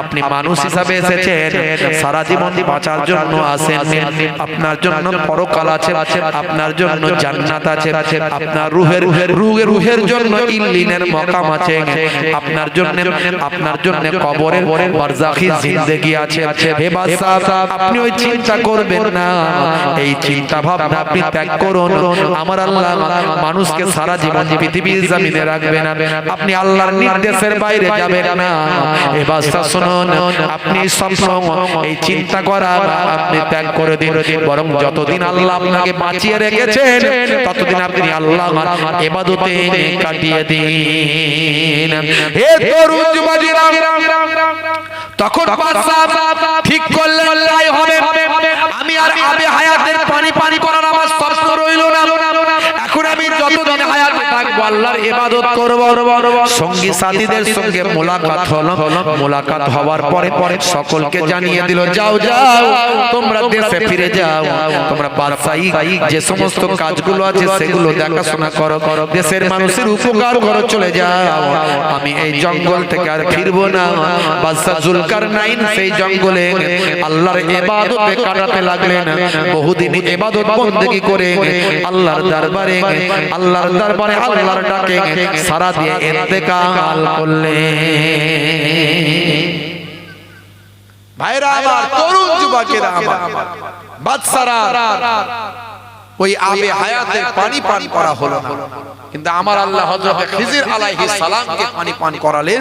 আপনি মানুষ হিসাবে এসেছেন, সারা জীবন বাঁচার জন্য আসেন। আপনার জন্য পরকাল আছে, আপনার জন্য জান্নাত আছে, আপনার রুহের জন্য ইল্লিনের মাকাম আছে, আপনার জন্য কবরের বারজাখি জিন্দেগি আছে। হে বাদশা, আপনি ওই চিন্তা করবেন না, এই চিন্তা ভাবনা আপনি ত্যাগ করুন। আমার আল্লাহ মানুষকে সারা জীবন পৃথিবীর জমিনে রাখবেন না, আপনি আল্লাহর নির্দেশের বাইরে যাবেন না। হে বাদশা শুনুন, আপনি স্বপ্ন এই চিন্তা করা আপনি ত্যাগ করে দিন, বরং যতদিন আল্লাহ আপনাকে বাঁচিয়ে রেখেছেন ততদিন আপনি আল্লাহর ইবাদতে কাটিয়ে দিন। হে তরুণ যুবকেরা, তখন বাদশা ঠিক করলেন তাই হবে। আমি আর আবে হায়াতের পানি করার আমার স্বপ্ন রইল না। এখন আমি যতদিন হায়াতে থাকবো আল্লাহর ইবাদত করব। সঙ্গী সাথীদের সঙ্গে মোলাকাত হলো। মোলাকাত হওয়ার পরে সকলকে জানিয়ে দিল, যাও তোমরা দেশে ফিরে যাও, তোমরা বাদশাহী যে সমস্ত কাজগুলো আছে সেগুলো দেখাশোনা করো, দেশের মানুষের উপকার করো, চলে যাও। আমি এই জঙ্গল থেকে আর ফিরবো না। বাদশা জুলকারনাইন সেই জঙ্গলে আল্লাহর ইবাদতে কাটাতে লাগলেন। বহুদিন ইবাদত বندگی করে আল্লাহর দরবারে আল্লাহর ডাকে সারা দিয়ে ইন্তেকাল করলেন। ভাইরা আমার, তরুণ যুবকেরা আমার, বাদশারা ওই আবে হায়াতের পানি পান করা হলো না, কিন্তু আমার আল্লাহ হযরত খিজির আলাইহিস সালামকে পানি পান করালেন।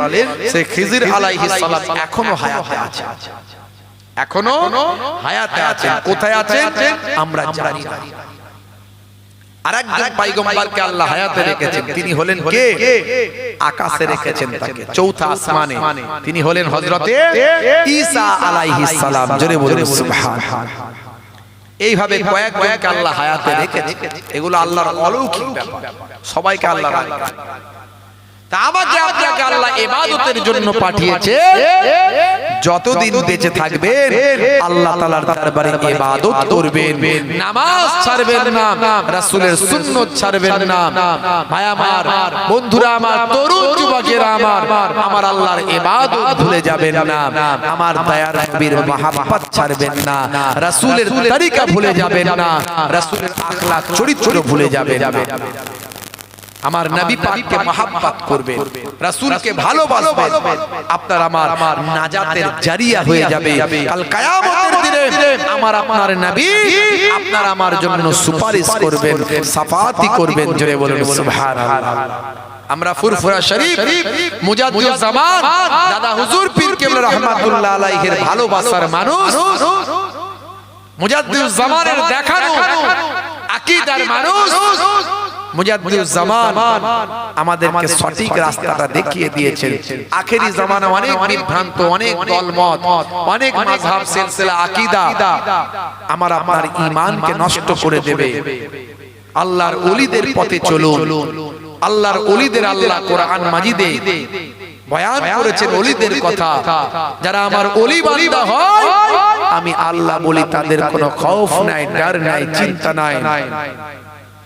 সেই খিজির আলাইহিস সালাম এখনো হায়াতে আছে, এখনো হায়াতে আছেন। কোথায় আছেন আমরা জানি না। আরেকজন পয়গম্বরকে আল্লাহ হায়াতে রেখেছেন, তিনি হলেন কে? আকাশে রেখেছেন তাকে, চৌথা আসমানে। তিনি হলেন হযরতে ঈসা আলাইহিস সালাম। জোরে বলুন সুবহানাল্লাহ। এইভাবে কয়েকজনকে আল্লাহ হায়াতে রেখেছেন। এগুলো আল্লাহর অলৌকিক ব্যাপার, সবাইকে আল্লাহ রাখেন। তা আমাকে আপনাকে আল্লাহ ইবাদতের জন্য পাঠিয়েছে। যতদিন বেঁচে থাকবেন আল্লাহ তাআলার দরবারে ইবাদত করবেন, নামাজ ছাড়বেন না, রাসূলের সুন্নাত ছাড়বেন না। ভাই আমার, বন্ধুরা আমার, তরুণ যুবকেরা আমার, আমার আল্লাহর ইবাদত ভুলে যাবেন না, আমার দয়ার নবীর মহব্বত ছাড়বেন না, রাসূলের তরিকা ভুলে যাবেন না, রাসূলের আখলাক চরিত্র ভুলে যাবেন না। আমার নবী পাককে মহব্বত করবেন, রাসূলকে ভালোবাসবেন, আপনার আমার নাজাতের জারিয়া হয়ে যাবে। কাল কিয়ামতের দিনে আমার আপনার নবী আপনার আমার জন্য সুপারিশ করবেন, শাফাআতি করবেন। জোরে বলুন সুবহানাল্লাহ। আমরা ফুরফুরা শরীফ মুজাদ্দিদুল জামান দাদা হুজুর পীর কেবলা রাহমাতুল্লাহ আলাইহির ভালোবাসার মানুষ, মুজাদ্দিদুল জামানের দেখানো আকীদার মানুষ, মুজাদ্দিদুজ জামান আমাদেরকে সঠিক রাস্তাটা দেখিয়ে দিয়েছেন। আখেরি জামানা অনেক বিভ্রান্ত, অনেক দলমত, অনেক মাযহাব সিলসিলা আকীদা আমার আপনার ঈমানকে নষ্ট করে দেবে। আল্লাহর ওলিদের পথে চলুন। আল্লাহর ওলিদের আল্লাহ কোরআন মাজিদে বয়ান করেছেন ওলিদের কথা। যারা আমার ওলি বান্দা হয়, আমি আল্লাহ বলি তাদের কোনো খৌফ নাই, ডর নাই, চিন্তা নাই।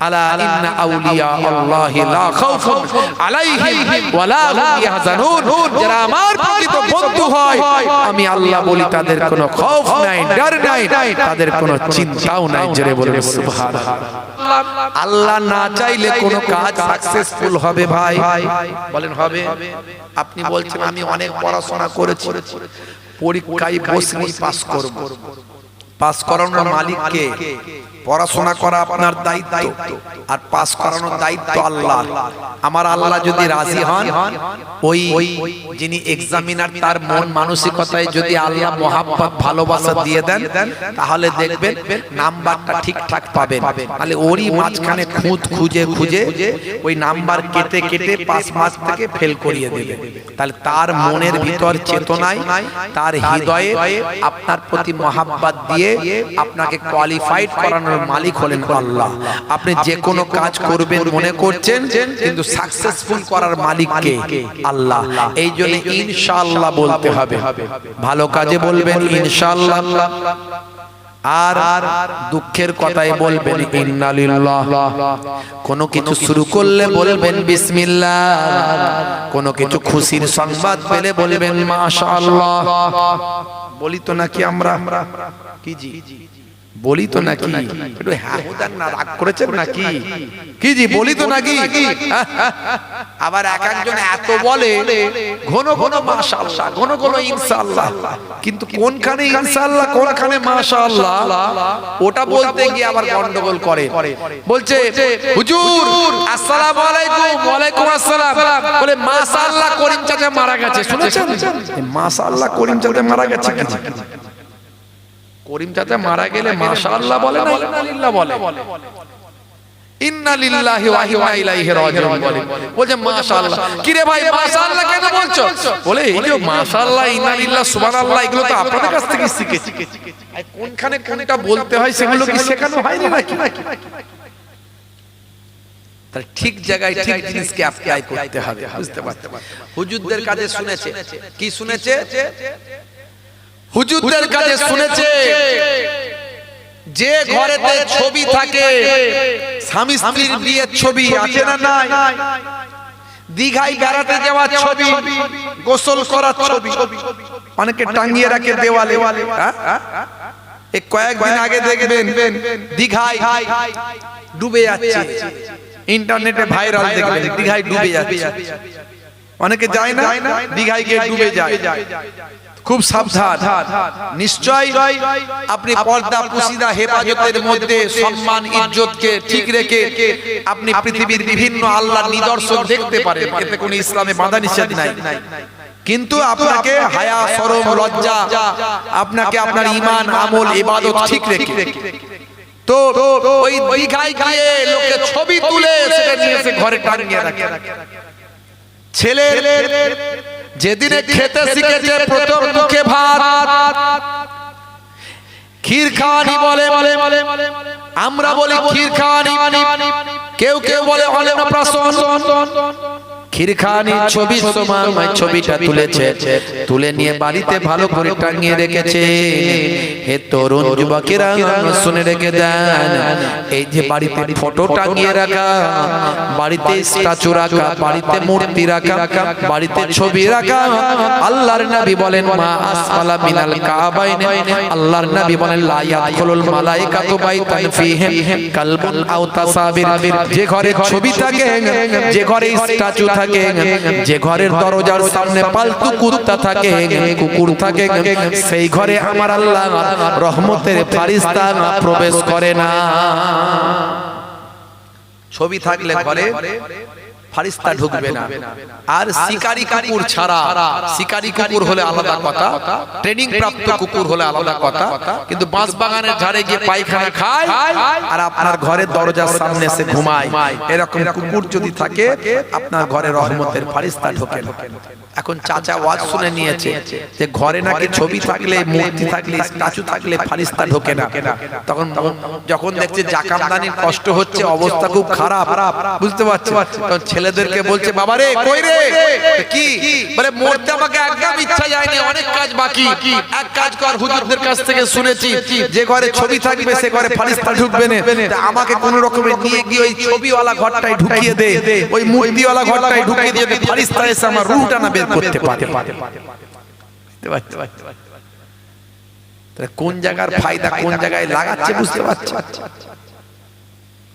আলা ইন্না আউলিয়া আল্লাহি লা খাউফুন আলাইহিম ওয়া লা হুম ইয়াহজানুন। যারা আমার প্রকৃত বন্ধু হয়, আমি আল্লাহ বলি তাদের কোনো খৌফ নাই, ডর নাই, তাদের কোনো চিন্তাও নাই। জোরে বলুন সুবহানাল্লাহ। আল্লাহ না চাইলে কোনো কাজ সাকসেসফুল হবে ভাই? বলেন হবে? আপনি বলছেন আমি অনেক পড়াশোনা করেছি, পরীক্ষায় বসনি পাস করব। পাস করানোর মালিক কে? পড়াশোনা করা আপনার দায়িত্ব, আর পাস করানোর দায়িত্ব আল্লাহ। আমার আল্লাহ যদি রাজি হন, ওই যিনি এক্সামিনার তার মন মানসিকতায় যদি আল্লাহ মহাব্বত ভালোবাসা দিয়ে দেন, তাহলে দেখবেন নাম্বারটা ঠিকঠাক পাবেন। তাহলে ওরই মাঝখানে খুঁজে ওই নাম্বার কেটে কেটে পাস মার্ক থেকে ফেল করিয়ে দেবে। তাহলে তার মনের ভিতর চেতনায়, তার হৃদয়ে আপনার প্রতি মহাব্বত দিয়ে আপনাকে কোয়ালিফাইড করানোর মালিক হলেন আল্লাহ। আপনি যে কোনো কাজ করবেন মনে করছেন, কিন্তু সাকসেসফুল করার মালিক কে? আল্লাহ। এই জন্য ইনশাআল্লাহ বলতে হবে। ভালো কাজে বলবেন ইনশাআল্লাহ, আর দুঃখের কথাই বলবেন ইন্না লিল্লাহ। কোনো কিছু শুরু করলে বলবেন বিসমিল্লাহ, কোনো কিছু খুশির সংবাদ পেলে বলবেন মাশাআল্লাহ। বলি তো নাকি আমরা? কি জি বলি তো নাকি? একটু হ্যাঁ হুদান না, রাগ করেছেন নাকি? কি জি বলি তো নাকি? আবার এক একজন এত বলে ঘন ঘন মাশাআল্লাহ, ঘন ঘন ইনশাআল্লাহ, কিন্তু কোনখানে ইনশাআল্লাহ কোনখানে মাশাআল্লাহ ওটা বলতে গিয়ে আবার গন্ডগোল করে। বলছে হুজুর আসসালামু আলাইকুম। ওয়ালাইকুম আসসালাম। বলে মাশাআল্লাহ করিম চাচা মারা গেছে, শুনেছেন? মাশাআল্লাহ করিম চাচা মারা গেছে। করিম চাচা মারা গেলে মাশাআল্লাহ বলে না, ইন্নালিল্লাহ বলে। ইন্না লিল্লাহি ওয়া ইন্না ইলাইহি রাজিউন বলে। বলছে মাশাআল্লাহ। কি রে ভাই মাশাআল্লাহ কেন বলছো? বলে এই যে মাশাআল্লাহ, ইন্না লিল্লাহ, সুবহানাল্লাহ এগুলো তো আপনাদের কাছ থেকে শিখেছি। আর কোনখানে কোনটা বলতে হয় সেগুলো কি শেখানো হয়নি নাকি? তাহলে ঠিক জায়গায় ঠিক জিনিসকে অ্যাপ্লাই করতে হবে, বুঝতে পারতে। হুজুরদের কাছে শুনেছে, কি শুনেছে? হুজুরদের কাছে শুনেছে যে ঘরেতে ছবি থাকে, স্বামী স্ত্রীর বিয়ের ছবি আছে না নাই? দীঘায় বেড়াতে যাওয়ার ছবি, গোসল করার ছবি অনেকে টাঙিয়ে রাখে দেওয়ালে। এই কয়েকদিন আগে দেখবেন দীঘায় ডুবে যাচ্ছে, ইন্টারনেটে ভাইরাল দেখবেন দীঘায় ডুবে যাচ্ছে। অনেকে যায় না, দীঘায় গিয়ে ডুবে যায়। খুব সাবধান। নিশ্চয় আপনি পর্দা পুশিদা হেফাজতের মধ্যে সম্মান ইজ্জতকে ঠিক রেখে আপনি পৃথিবীর বিভিন্ন আল্লাহর নিদর্শন দেখতে পারেন, এতে কোনো ইসলামে বাধা নিষেধ নাই। কিন্তু আপনাকে হায়া, শরম, লজ্জা, আপনাকে আপনার ঈমান, আমল, ইবাদত ঠিক রেখে। তো ওই দীঘায় গিয়ে লোকে ছবি তুলে সেটা নিয়ে এসে ঘরে টাঙিয়ে রাখে। ছেলে যেদিনে খেতে শিখেছে প্রথম মুখে ভাত, ক্ষীর খাওয়ানি বলে, আমরা বলি ক্ষীর খাওয়ানি, কেউ কেউ বলে অন্নপ্রাশন। ক্ষীরখানি ছবির সময় ছবিটা তুলেছে, তুলে নিয়ে বাড়িতে ভালো করে টাঙিয়ে রেখেছে। হে তরুণ যুবকেরা শুনে রেখে দেন, এই যে বাড়িতে ফটো টাঙিয়ে রাখা, বাড়িতে স্ট্যাচু রাখা, বাড়িতে মূর্তি রাখা, বাড়িতে ছবি রাখা, আল্লাহর নবী বলেন মা আসফালা মিনাল কাবাইন, আল্লাহর নবী বলেন লা ইয়াদখুলুল মালাইকাতু বাইতান ফীহি কালবুন আও তাসাবির। যে ঘরে ছবি থাকে, যে ঘরে স্ট্যাচু থাকে, যে ঘরের দরজার সামনে পালতু কুত্তা থাকে, কুকুর থাকে, সেই ঘরে আমার আল্লাহ রহমতের ফারিস্তা প্রবেশ করে না। ছবি থাকলে ঘরে ফারিস্তা ঢুকবে না। আর শিকারী কুকুর ছাড়া, শিকারী কুকুর হলে আলাদা কথা, ট্রেনিং প্রাপ্ত কুকুর হলে আলাদা কথা, কিন্তু বাঁশ বাগানের ঝাড়ে গিয়ে পায়খানা খায় আর আপনার ঘরের দরজার সামনে এসে ঘুমায়, এরকম কুকুর যদি থাকে আপনার ঘরে রহমতের ফারিস্তা ঢোকে না। এখন চাচা ওয়াজ শুনে নিয়েছে যে ঘরে নাকি ছবি থাকলে, মূর্তি থাকলে, স্ট্যাচু থাকলে ফারিস্তা ঢোকে না। তখন যখন দেখছে জাকামদানির কষ্ট হচ্ছে, অবস্থা খুব খারাপ, বুঝতে পারছো, তখন ছেলেদেরকে বলছে বাবা রে কই রে, কি বলে মরতে আমাকে একদম ইচ্ছা যায়নি, অনেক কাজ বাকি, এক কাজ কর, হুজুরদের কাছ থেকে শুনেছি যে ঘরে ছবি থাকবে সে ঘরে ফারিস্তা ঢুকবে না, আমাকে কোন রকমে নিয়ে গিয়ে ওই ছবিওয়ালা ঘরটায় ঢুকিয়ে দে, ওই মূর্তিওয়ালা ঘরটায় ঢুকিয়ে দিয়ে ফারিস্তা এসে আমার রূহটা না বের করতে পারে। কোন জায়গার ফায়দা কোন জায়গায় লাগাচ্ছে বুঝতে পারছে,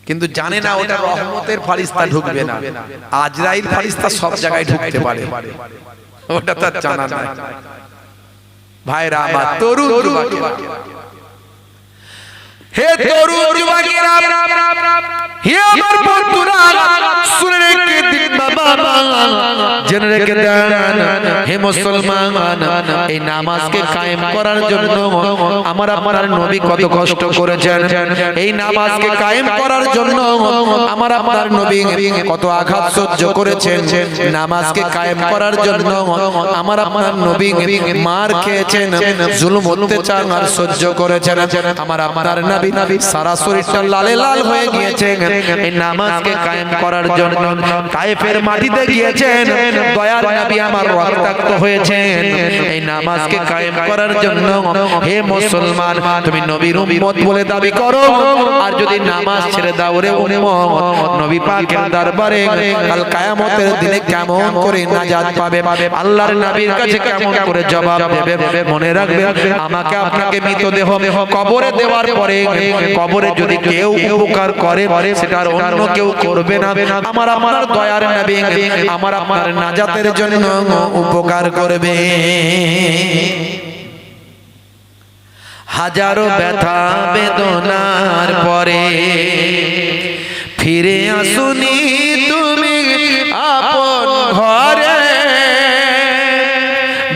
কিন্তু জানে না ওটা রহমতের ফারিস্তা ঢুকবে না, আজরাইল ফারিস্তা সব জায়গায় ঢুকতে পারে, ওটা তার জানা নাই। ভাইরা আমার তরুণ যুবকেরা, হে তরুণ যুবকেরা, হে আমার বন্ধুরা, শুনে রেখে দিন বাবা, জেনে রেখে দেন হে মুসলমান, এই নামাজকে কায়েম করার জন্য আমার আপনার নবী কত কষ্ট করেছেন, এই নামাজকে কায়েম করার জন্য আমার আপনার নবী কত আঘাত সহ্য করেছেন, নামাজকে কায়েম করার জন্য আমার আপনার নবী মার খেয়েছেন, জুলুম অত্যাচার আর সহ্য করেছেন, আমার আপনার নবী সারা শরীরটা লালে লাল হয়ে গিয়েছে, এই নামাজকে কায়েম করার জন্য তায়েফের মাটিতে গিয়েছেন, দয়ার নবী আমার রক্তাক্ত হয়েছেন, এই নামাজকে কায়েম করার জন্য। হে মুসলমান, তুমি নবীর উম্মত বলে দাবি করো, আর যদি নামাজ ছেড়ে দাও রে উম্মত, নবী পাকের দরবারে কাল কিয়ামতের দিনে কেমন করে নাজাত পাবে, আল্লাহর নবীর কাছে কেমন করে জবাব দেবে। মনে রাখবে, আমাকে আপনাকে মৃতদেহ কবরে দেওয়ার পরে, কবরে যদি কেউ উপকার করে সেটা অন্য কেউ করবে না, আমার আপনার দয়ার নবী আমার আপনার নাজাতের জন্য উপকার করবে। হাজারো ব্যথা বেদনার পরে ফিরে আসুনি তুমি আপন ঘরে,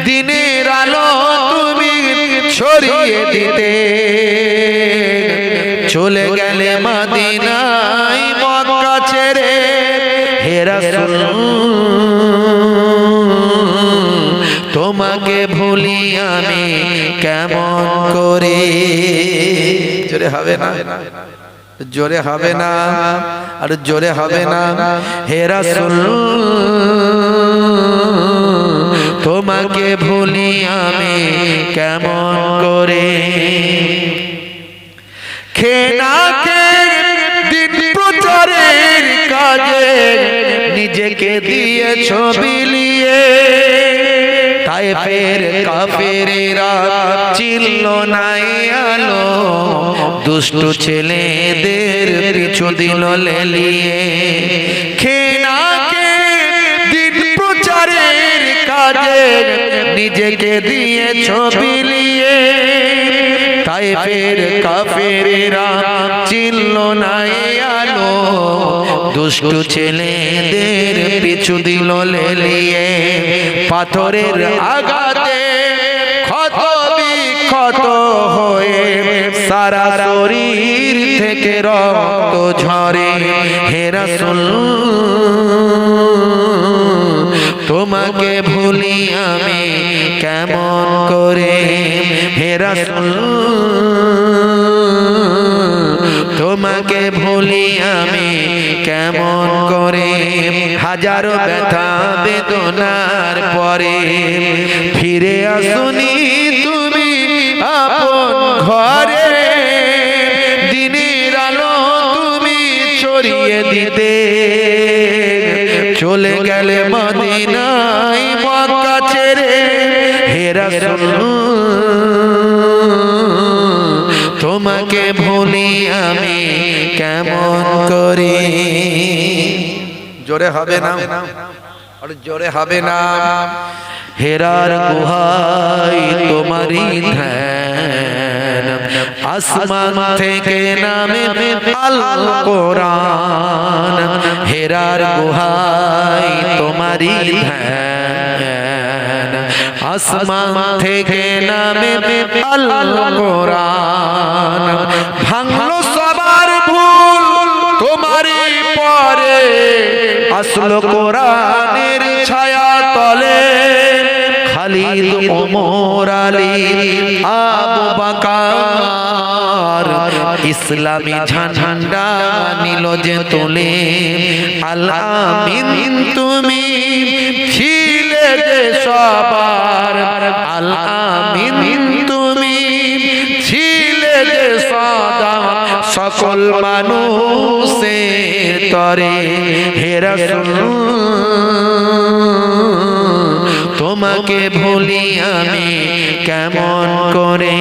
দিনের আলো তুমি ছড়িয়ে দিতে চলে গেলে মদিনায় মক্কা ছেড়ে, হে রাসূল তোমাকে ভুলি আমি কেমন করে। জোরে হবে না, জোরে হবে না, আর জোরে হবে না। হে রাসূল তোমাকে ভুলি আমি কেমন করে, খেনাকে দিন প্রচারের কাজে নিজেকে দিয়েছ বিলিয়ে, তায়েফের কাফেরেরা চিনল নাই আলো, দুষ্টু ছেলেদের পিছু দিল লেলিয়ে, খেনাকে দিন প্রচারের কাজে নিজেকে দিয়েছ বিলিয়ে, তায়েফের কাফেরেরা চিনল নাই আলো, দুষ্টু ছেলেদের পিছু দিল লেলিয়ে, পাথরের আঘাতে ক্ষত বিক্ষত হয়ে সারা শরীর থেকে রক্ত ঝরে, হে রাসূল তোমাকে ভুলি আমি কেমন করে, হে রাসূল তোমাকে ভুলি আমি কেমন করে। হাজারো ব্যথা বেদনার পরে ফিরে আসুনি তুমি আপন ঘরে, দিনের আলো তুমি ছড়িয়ে দিতে চলে গেলে মদিনায় মক্কা ছেড়ে, হে রাসূল তোমাকে ভুলি আমি কেমন করে। জোরে হবে না, আর জোরে হবে না। হেরার গুহায় তোমারই ধ্যান, আসমান থেকে নামে আল কোরআন, হেরার গুহায় তোমারই ধ্যান। আসমান থেকে নামে আল কোরআন, ভাঙলো সবার ভুল তোমারই পরে, আসলো কোরআনের ছায়া তলে। খালিদ ওমর আলী আবু বকর ইসলামী ঝান্ডা নিল যে তোলে। আল আমিন তুমি ছিলে যে সবার, আল আমিন তুমি ছিলে যে সদা সকল মানুষের তরে। হে রাসূল তোমাকে ভুলি আমি কেমন করে,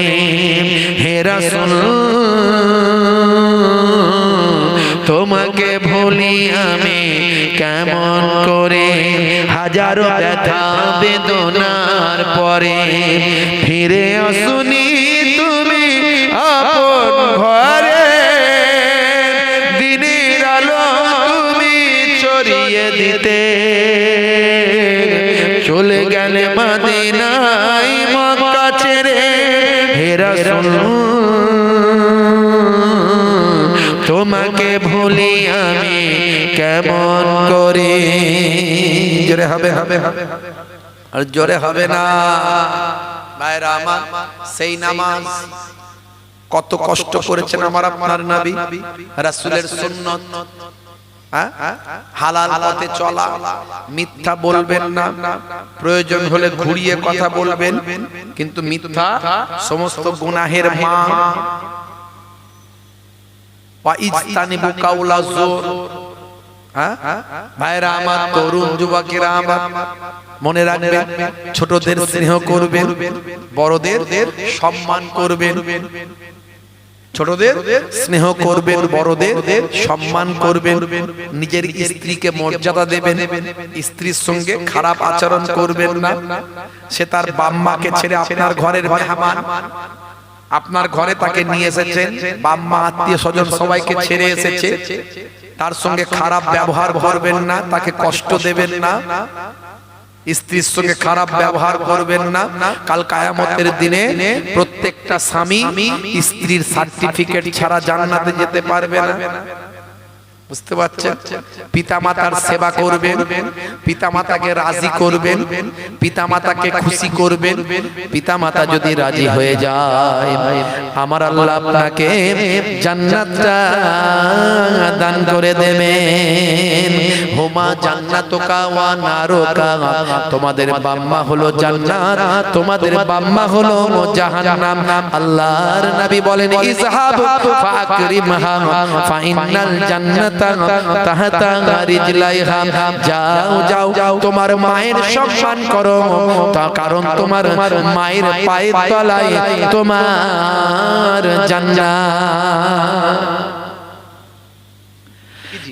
হে রাসূল তোমাকে ভুলি আমি কেমন করে। হাজারো ব্যথা বেদনার পরে ফিরে আসুনি তুমি আপন ঘরে। দিনের আলো তুমি ছড়িয়ে দিতে চলে গেলে মদিনায় মক্কা ছেড়ে। হে রাসূল তোমাকে ভুলি আমি কেমন করে। জোরে হবে আর জোরে হবে না। ভাইরা আমার, সেই নামাজ কত কষ্ট করেছেন আমার আপনার নবী। রাসূলের সুন্নাত, হালাল পথে চলা, মিথ্যা বলবেন না, প্রয়োজন হলে ঘুরিয়ে কথা বলবেন, কিন্তু মিথ্যা সমস্ত গুনাহের মা। ওয়াইজতানিবু কাউলা যুর। ভাইরা আমার, তরুণ যুবকেরা আমার, মনে রাখবেন ছোটদের স্নেহ করবেন, বড়দের সম্মান করবেন। ছোটদের স্নেহ করবেন, বড়দের সম্মান করবেন, নিজের স্ত্রীকে মর্যাদা দেবেন, স্ত্রীর সঙ্গে খারাপ আচরণ করবেন না। সে তার বাম্মাকে ছেড়ে আপনার ঘরের মেহমান, আপনার ঘরে তাকে নিয়ে এসেছেন, বাম্মা আত্মীয় স্বজন সবাইকে ছেড়ে এসেছে, তার সঙ্গে খারাপ ব্যবহার করবেন না, তাকে কষ্ট দেবেন না, স্ত্রীর সঙ্গে খারাপ ব্যবহার করবেন না। কাল কিয়ামতের দিনে প্রত্যেকটা স্বামী স্ত্রীর সার্টিফিকেট ছাড়া জান্নাতে যেতে পারবে না। বুঝতে পারছেন? পিতামাতার সেবা করবেন, পিতামাতাকে রাজি করবেন, পিতামাতাকে খুশি করবেন। পিতামাতা যদি রাজি হয়ে যায়, আমার আল্লাহ আপনাকে জান্নাতটা দান করে দেবেন। হুমা জান্নাতুকা ওয়া নারুকা, তোমাদের বাম্মা হলো জান্নাত, তোমাদের বাম্মা হলো জাহান্নাম। আল্লাহর নবী বলেন, ইযহাব ফাকরিমহা ফাইনাল জান্নাত তাহতা রিজলাইহা। যাও যাও তোমার মায়ের সম্মান করো, তার কারণ তোমার মায়ের পায়ের তলায় তোমার জান্নাত।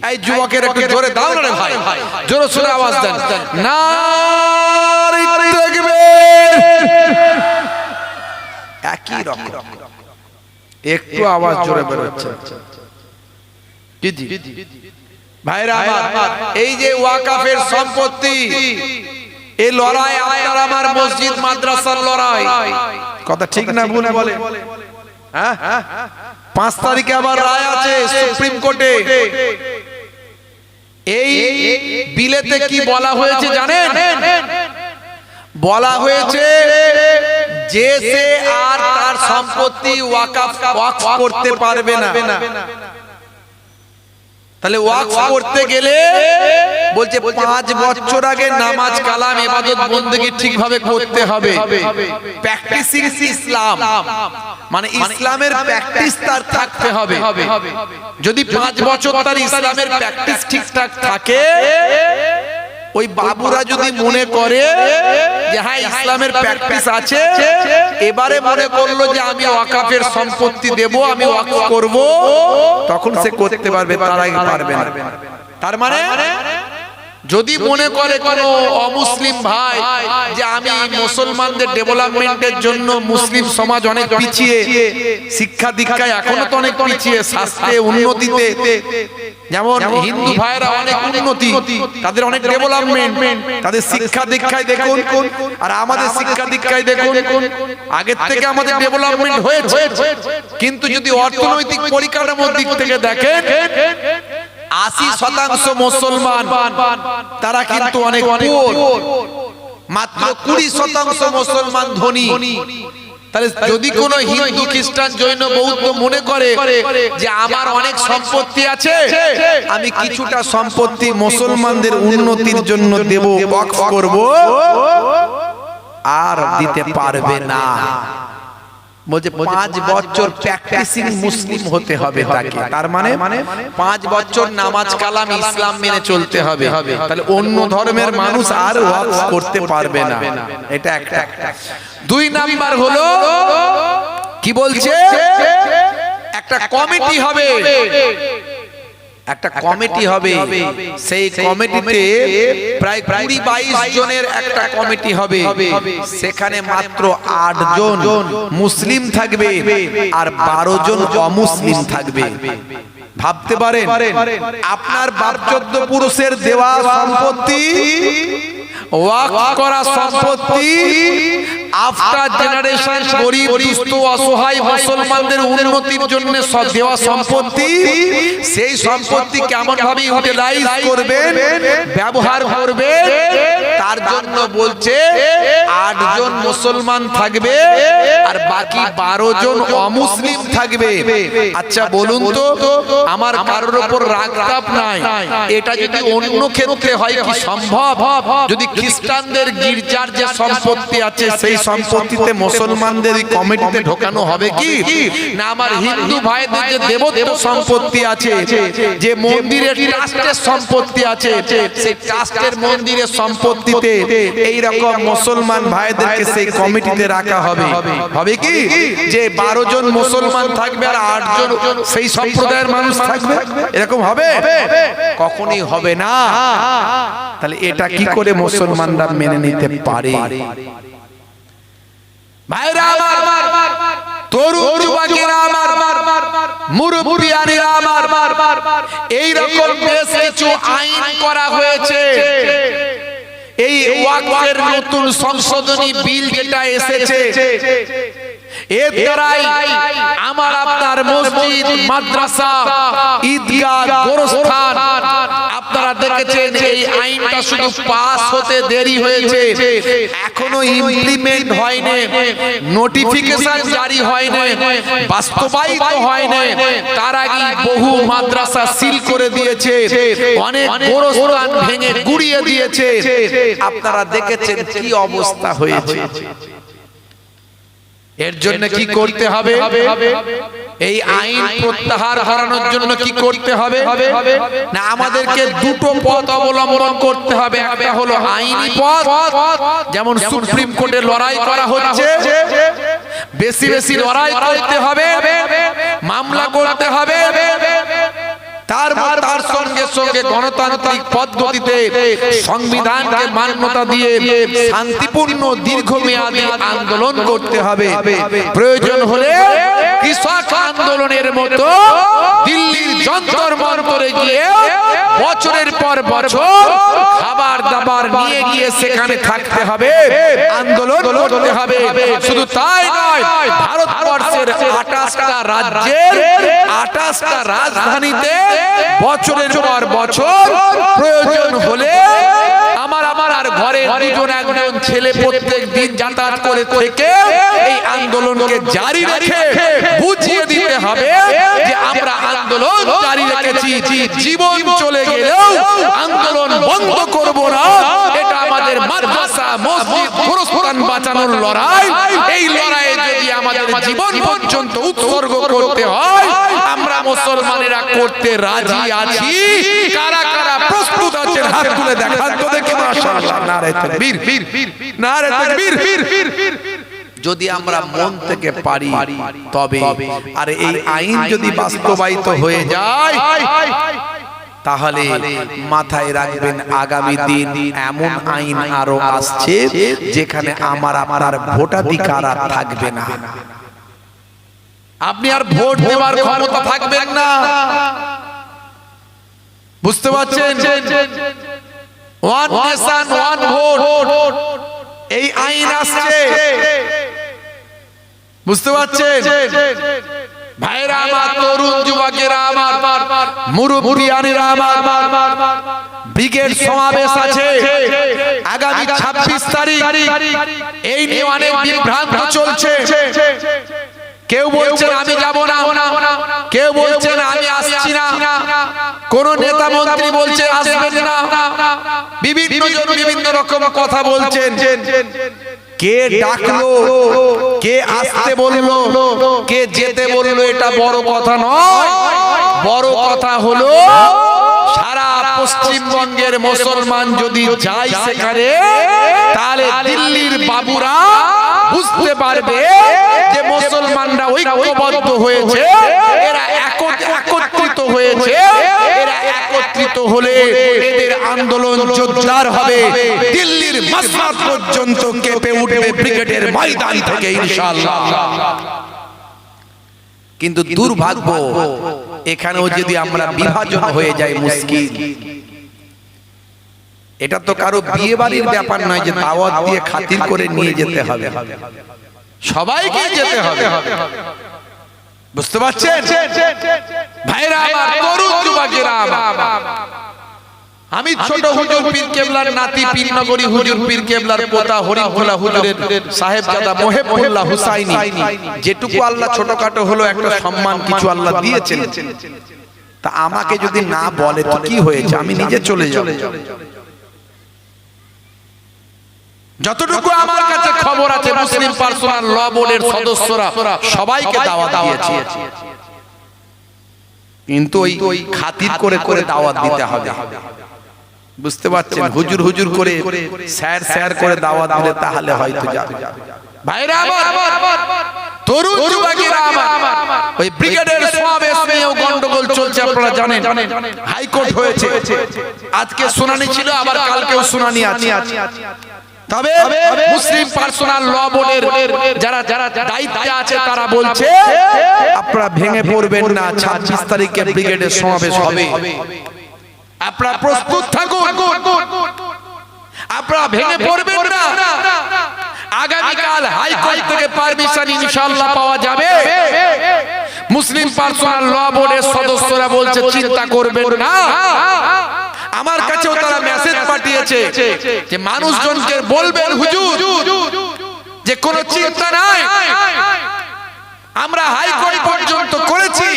এই যুবকের একটু জোরে দাও না রে ভাই, জোরে সুরে আওয়াজ দেন, নারে তাকবীর। একই রকম একটু আওয়াজ জোরে বের হচ্ছে। ভাইরা আমার, এই যে ওয়াকাফের সম্পত্তি, এই লড়াই আপনার আমার মসজিদ মাদ্রাসার লড়াই, কথা ঠিক না ভুল বলে? 5 তারিখে আবার রায় আছে সুপ্রিম কোর্টে। এই বিলেতে কি বলা হয়েছে জানেন? বলা হয়েছে যে সে আর তার সম্পত্তি ওয়াকফ করতে পারবে না। তাহলে ওয়াকফ করতে গেলে বলছে 5 বছর আগে নামাজ কালাম ইবাদত বندگی ঠিকভাবে করতে হবে। প্র্যাকটিসিং ইসলাম মানে ইসলামের প্র্যাকটিস তার থাকতে হবে। যদি 5 বছর তার ইসলামের প্র্যাকটিস ঠিকঠাক থাকে, ওই বাবুরা যদি মনে করে যে হ্যাঁ ইসলামের প্র্যাকটিস আছে, এবারে মনে করলো যে আমি ওয়াকফের সম্পত্তি দেব, আমি ওয়াকফ করব, তখন সে করতে পারবে, তার আগে পারবে না। তার মানে যদি মনে করে কোনো অমুসলিম ভাই যে আমি মুসলমানদের ডেভেলপমেন্টের জন্য মুসলিম সমাজ অনেক পিছিয়ে, শিক্ষা দীক্ষায় এখনো তো অনেক পিছিয়ে, স্বাস্থ্যে উন্নতিতে, যেমন হিন্দু ভাইরা অনেক উন্নতি, তাদের অনেক ডেভেলপমেন্ট, তাদের শিক্ষা দীক্ষায় দেখুন আর আমাদের শিক্ষা দীক্ষায় দেখুন আগের থেকে আমাদের ডেভেলপমেন্ট হয়েছে। কিন্তু যদি অর্থনৈতিক পরিকাঠামোর দিক থেকে দেখেন 80% মুসলমান তারা কিন্তু অনেক পুয়ার, মাত্র 20% মুসলমান ধনী। তাহলে যদি কোনো হিন্দু খ্রিস্টান জৈন বৌদ্ধ মনে করে যে আমার অনেক সম্পত্তি আছে, আমি কিছুটা সম্পত্তি মুসলমানদের উন্নতির জন্য দেব, বক্স করব, আর দিতে পারবে না। বলছে 5 বছর প্র্যাকটিসিং মুসলিম হতে হবে তাকে, তার মানে 5 বছর নামাজ কালাম ইসলাম মেনে চলতে হবে, তাহলে অন্য ধর্মের মানুষ আর ওয়াজ করতে পারবে না। এটা একটা। 2 নাম্বার হলো কি বলছে, একটা কমিটি হবে, একটা কমিটি হবে, সেই কমিটিতে প্রায় 20-22 জনের একটা কমিটি হবে, সেখানে মাত্র 8 জন মুসলিম থাকবে আর 12 জন অমুসলিম থাকবে। ভাবতে পারেন আপনার বাপ 14 পুরুষের দেওয়া সম্পত্তি, ওয়াকফ করা সম্পত্তি, আফটার জেনারেশন গরিব দুস্থ অসহায় মুসলমানদের উন্নতির জন্য সব দেওয়া সম্পত্তি, সেই সম্পত্তি কেমন ভাবে ইউটিলাইজ করবেন, ব্যবহার করবেন, তার জন্য বলছে 8 জন মুসলমান থাকবে আর বাকি 12 জন অমুসলিম থাকবে। আচ্ছা বলুন তো, আমার কারোর উপর রাগ তাপ নাই, এটা যদি অন্য ক্ষেত্রে হয় কি সম্ভব? যদি খ্রিস্টানদের গির্জার যে সম্পত্তি আছে সেই সম্পত্তিতে মুসলমানদের কমিটিতে ঢোকানো হবে কি না? আমার হিন্দু ভাইদের যে দেবত্ব সম্পত্তি আছে, যে মন্দিরের ট্রাস্টের সম্পত্তি আছে, সেই ট্রাস্টের মন্দিরের সম্পত্তিতে এই রকম মুসলমান ভাইদেরকে সেই কমিটিতে রাখা হবে। হবে কি যে 12 জন মুসলমান থাকবে আর 8 জন সেই সম্প্রদায়ের মানুষ থাকবে? এরকম হবে? কখনোই হবে না। তাহলে এটা কি করে মুসলমানরা মেনে নিতে পারে? ভাইরা আমার, তরুণ যুবকেরা আমার, মুরব্বিয়ানেরা আমার, এই রকম বেশ কিছু আইন করা হয়েছে। এই ওয়াকফের নতুন সংশোধনী বিল যেটা এসেছে, এর দ্বারাই আমার আপনার মসজিদ, মাদ্রাসা, ঈদগাহ, গোরস্থান, আপনারা দেখেছেন এই আইনটা শুধু পাস হতে দেরি হয়েছে, এখনো ইমপ্লিমেন্ট হয়নি, নোটিফিকেশন জারি হয়নি, বাস্তবায়িত হয়নি। তার আগে বহু মাদ্রাসা সিল করে দিয়েছে, অনেক গোরস্থান ভেঙে গুড়িয়ে দিয়েছে। আপনারা দেখেছেন কি অবস্থা হয়েছে। এর জন্য কি করতে হবে? এই আইন প্রত্যাহার করানোর জন্য কি করতে হবে না? আমাদেরকে দুটো পথ অবলম্বন করতে হবে। একটা হলো আইনি পথ, যেমন সুপ্রিম কোর্টে লড়াই করা হচ্ছে, বেশি বেশি লড়াই করতে হবে, মামলা করতে হবে। তার সঙ্গে সঙ্গে গণতান্ত্রিক পদ্ধতিতে সংবিধানকে মান্যতা দিয়ে শান্তিপূর্ণ দীর্ঘমেয়াদী আন্দোলন করতে হবে। প্রয়োজন হলে কৃষক আন্দোলনের মতো দিল্লির যন্তর মন্তরে গিয়ে বছরের পর বছর খাবার দাবার নিয়ে গিয়ে সেখানে থাকতে হবে, আন্দোলন করতে হবে। শুধু তাই নয়, ভারতবর্ষের 28টা রাজ্যের 28টা রাজধানীতে বছরের পর বছর প্রয়োজন হলে আমার আর ঘরে 2-1 ছেলে প্রত্যেক দিন যাতায়াত করে থেকে এই আন্দোলনকে জারি রেখে বুঝিয়ে দিতে হবে যে আমরা আন্দোলন জারি রেখেছি, জীবন চলে গেলেও আন্দোলন বন্ধ করব না। এটা আমাদের মাদ্রাসা, মসজিদ, গোরস্থান বাঁচানোর লড়াই। এই লড়াইয়ে যদি আমাদের জীবন পর্যন্ত উৎসর্গ করতে হয়, আমরা মুসলমানেরা করতে রাজি আছি। কারা কারা প্রস্তুত আছেন হাত তুলে দেখান তো দেখি। মাশাআল্লাহ, নারে তাকবীর, নারে তাকবীর। যদি আমরা মন থেকে পারি তবে, আর এই আইন যদি বাস্তবায়িত হয়ে যায়, তাহলে মাথায় রাখবেন আগামী দিন এমন আইন আরো আসছে যেখানে আমার আপনার ভোটাধিকার আর থাকবে না। আপনি আর ভোট দেওয়ার ক্ষমতা থাকবেন না। বুঝতে পারছেন? ওয়ান নেশন ওয়ান ভোট এই আইন আসছে। বুঝতে পারছেন? ভাইরা আমার, তরুণ যুবকেরা আমার, মুরব্বিয়ানেরা আমার, ব্রিগেড সমাবেশ আছে আগামী 26 তারিখ। এই নিয়ে অনেক বিভ্রান্ত চলছে। কেউ বলছেন আমি যাব না, কেউ বলছেন আমি আসছি না, কোন নেতা মন্ত্রী বলছে আসবেন না, বিভিন্ন জন বিভিন্ন রকম কথা বলছেন। কে ডাকলো, কে আসতে বললো, কে যেতে বললো, এটা বড় কথা নয়। বড় কথা হলো সারা পশ্চিমবঙ্গের মুসলমান যদি যায় সেখানে, তাহলে দিল্লির বাবুরা বুঝতে পারবে যে মুসলমানরা ঐক্যবদ্ধ হয়েছে, এরা একত্রিত হয়েছে। এরা একত্রিত হলে এদের আন্দোলন জোরদার হবে, দিল্লির মসনদ পর্যন্ত কেঁপে উঠবে ব্রিগেডের ময়দান থেকে ইনশাআল্লাহ। কিন্তু দুর্ভাগ্য, এখানেও যদি আমরা বিভাজন হয়ে যাই মুশকিল। এটা তো কারো বিয়ে বাড়ির ব্যাপার নয় যে দাওয়াত দিয়ে খাতির করে নিয়ে যেতে হবে, সবাইকে যেতে হবে। বুঝতে পারছেন ভাইরা আমার, তরুণ যুবকেরা আমার, আমি ছোট হুজুর পীর কেবলার নাতি, পীরনগরী হুজুর পীর কেবলার পোতা হরিখোলা হুজুরের সাহেবজাদা মোহেবুল্লাহ হুসাইনি, যেটুকু আল্লাহ ছোটখাটো হলো একটা সম্মান কিছু আল্লাহ দিয়েছেন, তা আমাকে যদি না বলে তো কি হয়েছে, আমি নিজে চলে যাব। যতটুকু আমার কাছে খবর আছে, মুসলিম পার্সোনাল ল বোর্ডের সদস্যরা সবাইকে দাওয়াত দিয়েছে, কিন্তু ওই খাতির করে করে দাওয়াত দিতে হবে। বুঝতে পারছেন? হুজুর হুজুর করে স্যার স্যার করে দাওয়াত দিলে তাহলে হয়তো যাবে। ভাইরা আমার, তরুণ যুবকেরা আমার, ওই ব্রিগেডের সমাবেশ নিয়েও গন্ডগোল চলছে, আপনারা জানেন। হাইকোর্ট হয়েছে, আজকে শুনানি ছিল, আবার কালকেও শুনানি আছে। তবে মুসলিম পার্সোনাল ল বোর্ডের যারা যারা দায়িত্বে আছে তারা বলছে আপনারা ভেঙে পড়বেন না, 26 তারিখে ব্রিগেডের সমাবেশ হবে, আপনারা প্রস্তুত থাকুন, আপনারা ভেঙে পড়বেন না। আগামীকাল হাইকোর্ট থেকে পারমিশন ইনশাআল্লাহ পাওয়া যাবে। মুসলিম পার্সোনাল ল বোর্ডের সদস্যরা বলছে চিন্তা করবেন না। আমার কাছেও তারা মেসেজ পাঠিয়েছে যে মানুষজনকে বলবেন হুজুর যে কোনো চিন্তা নাই, আমরা হাইকোর্ট পর্যন্ত করেছি,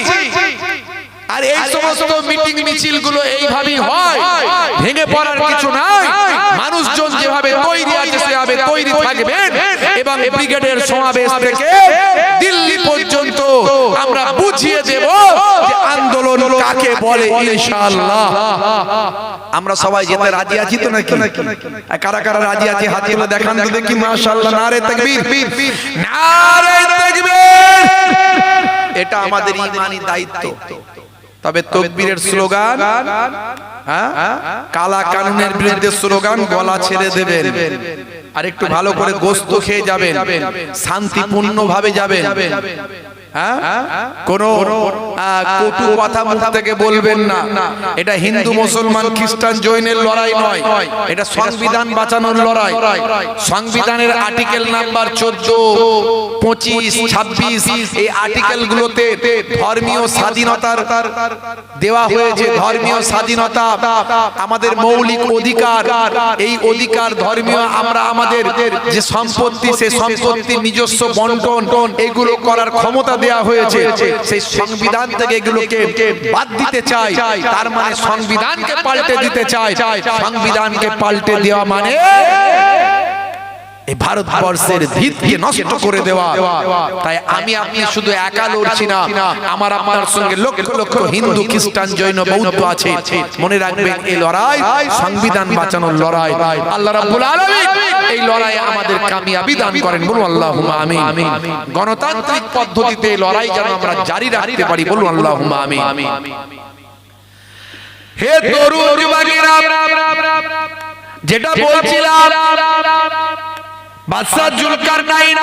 আর এই সমস্ত মিটিং মিছিল গুলো এইভাবেই হয়, ভেঙে পড়ার কিছু নাই। মানুষজন যেভাবে তৈরি আছে সেভাবে তৈরি থাকবেন, এবং ব্রিগেডের সমাবেশ থেকে দিল্লি পর্যন্ত আমরা বুঝিয়ে দেব যে আন্দোলন কাকে বলে ইনশাআল্লাহ। আমরা সবাই যেতে রাজি আছি তো নাকি? কারা কারা রাজি আছে হাত তুলে দেখান তো দেখি। মাশাআল্লাহ, নারে তাকবীর, নারে তাকবীর। এটা আমাদের ঈমানি দায়িত্ব। তবে তাকবীরের স্লোগান, কালা কানুনের বিরুদ্ধে স্লোগান গলা ছেড়ে দেবেন, আর একটু ভালো করে গোশত খেয়ে যাবেন, শান্তিপূর্ণ ভাবে যাবেন। কোন কটু কথা মুখ থেকে বলবেন না। এটা হিন্দু মুসলমান খ্রিস্টান জৈনের লড়াই নয়, এটা সংবিধান বাঁচানোর লড়াই। সংবিধানের আর্টিকেল নাম্বার 14, 25, 26 এই আর্টিকেল গুলোতে ধর্মীয় স্বাধীনতার দেওয়া হয়েছে। ধর্মীয় স্বাধীনতা আমাদের মৌলিক অধিকার। এই অধিকার ধর্মীয়, আমরা আমাদের যে সম্পত্তি, সেই সম্পত্তির নিজস্ব বন্টন এগুলো করার ক্ষমতা দেয়া হয়েছে। সেই সংবিধান থেকে এগুলোকে বাদ দিতে চাই, তার মানে সংবিধানকে পাল্টে দিতে চাই। সংবিধানকে পাল্টে দেওয়া মানে এই ভারতবর্ষের ভিতকে নষ্ট করে দেওয়া। তাই আমি আপনি শুধু একা লড়ছি না, আমার আপনার সঙ্গে লক্ষ লক্ষ হিন্দু খ্রিস্টান জৈন বৌদ্ধ আছে। মনে রাখবেন এই লড়াই সংবিধান বাঁচানোর লড়াই। আল্লাহ রাব্বুল আলামিন এই লড়াইয়ে আমাদের কামিয়াবি দান করেন, বলুন আল্লাহুম্মা আমিন। গণতান্ত্রিক পদ্ধতিতে লড়াই যেন আমরা জারি রাখতে পারি, বলুন আল্লাহুম্মা আমিন। হে তরুণ যুবকেরা, যেটা বলছিলাম, বাদশা জুলকারনাইন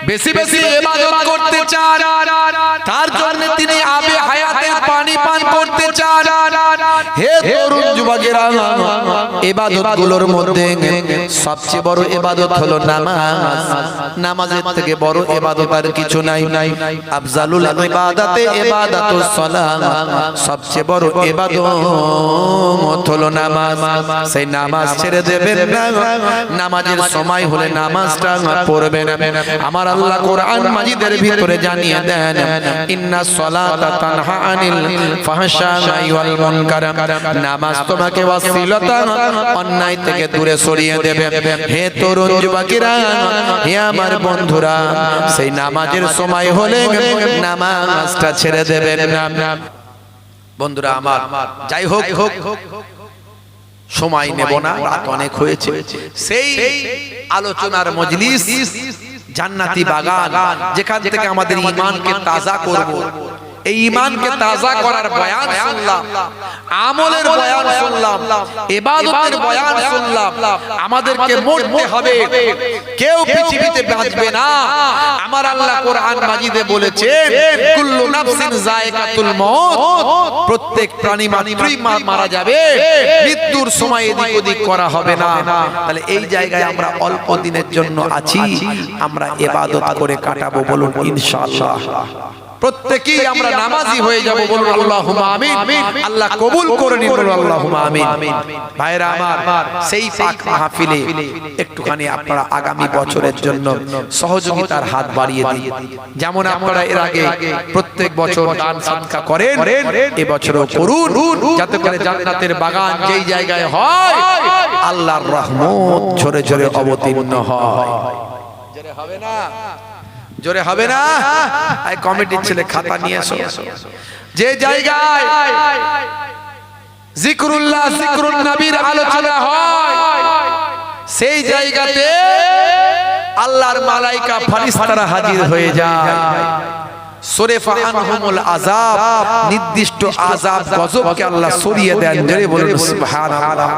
বেশি বেশি ইবাদত করতে চান, তার জন্য তিনি আবে হায়াতের পানি পান করতে চান। হে তরুণ যুবকেরা, ইবাদতগুলোর মধ্যে সবচেয়ে বড় ইবাদত হলো নামাজ। নামাজের থেকে বড় ইবাদত আর কিছু নাই। আফজালুল ইবাদাতে ইবাদাতুস সালাত, সবচেয়ে বড় ইবাদত হলো নামাজ। সেই নামাজ ছেড়ে দেবেন না, নামাজের সময় হলে নামাজটা পড়বেন। আমার আল্লাহ কোরআন মাজিদের ভিতরে জানিয়ে দেন, ইন্নাস সালাতা তানহা আনিল ফাহশাই ওয়াল মুনকার, নামাজ তোমাকে ওয়াসিলাতান অন্যায় থেকে দূরে সরিয়ে দেবে। হে তরুণ যুবকেরা, হে আমার বন্ধুরা, সেই নামাজের সময় হলে নামাজটা ছেড়ে দেবেন না। বন্ধুরা আমার, যাই হোক, সময় নেব না, রাত অনেক হয়েছে। সেই আলোচনার মজলিস জান্নাতি বাগান, যেখান থেকে আমাদের ঈমানকে তাজা করব। এই ঈমানকে তাজা করার বয়ান শুনলাম, আমলের বয়ান শুনলাম, ইবাদতের বয়ান শুনলাম। আমাদেরকে মরতে হবে, কেউ পৃথিবীতে বাঁচবে না। আমার আল্লাহ কোরআন মাজিদে বলেছেন, কুল্লু নাফসিন যায়কাতুল মউত, প্রত্যেক প্রাণী মাত্রই মারা যাবে, মৃত্যুর সময় এদিক ওদিক করা হবে না। তাহলে এই জায়গায় আমরা অল্প দিনের জন্য আছি, আমরা ইবাদত করে কাটাবো, বলুন ইনশাআল্লাহ। প্রত্যেকেই আমরা নামাজি হয়ে যাব, বলুন আল্লাহুম্মা আমিন। আল্লাহ কবুল করে নিন, বলুন আল্লাহুম্মা আমিন। ভাইরা আমার, সেই পাক মাহফিলে একটুখানি আপনারা আগামী বছরের জন্য সহযোগিতার হাত বাড়িয়ে দিন। যেমন আপনারা এর আগে প্রত্যেক বছর দান সাদকা করেন, এবছরও করুন, যাতে করে জান্নাতের বাগান যেই জায়গায় হয়, আল্লাহর রহমত ঝরে ঝরে অবতীর্ণ হয়। জোরে হবে না? জোরে হবে না? এই কমিটির ছেলে খাতা নিয়ে এসো। যে জায়গায় জিকরুল্লাহ, জিকরুন নবীর আলোচনা হয়, সেই জায়গাতে আল্লাহর মালাইকা ফেরেশতারা হাজির হয়ে যায়। সরেফা আনহুমুল আযাব, নির্দিষ্ট আযাব গজবকে আল্লাহ সরিয়ে দেন। জোরে বলুন সুবহানাল্লাহ।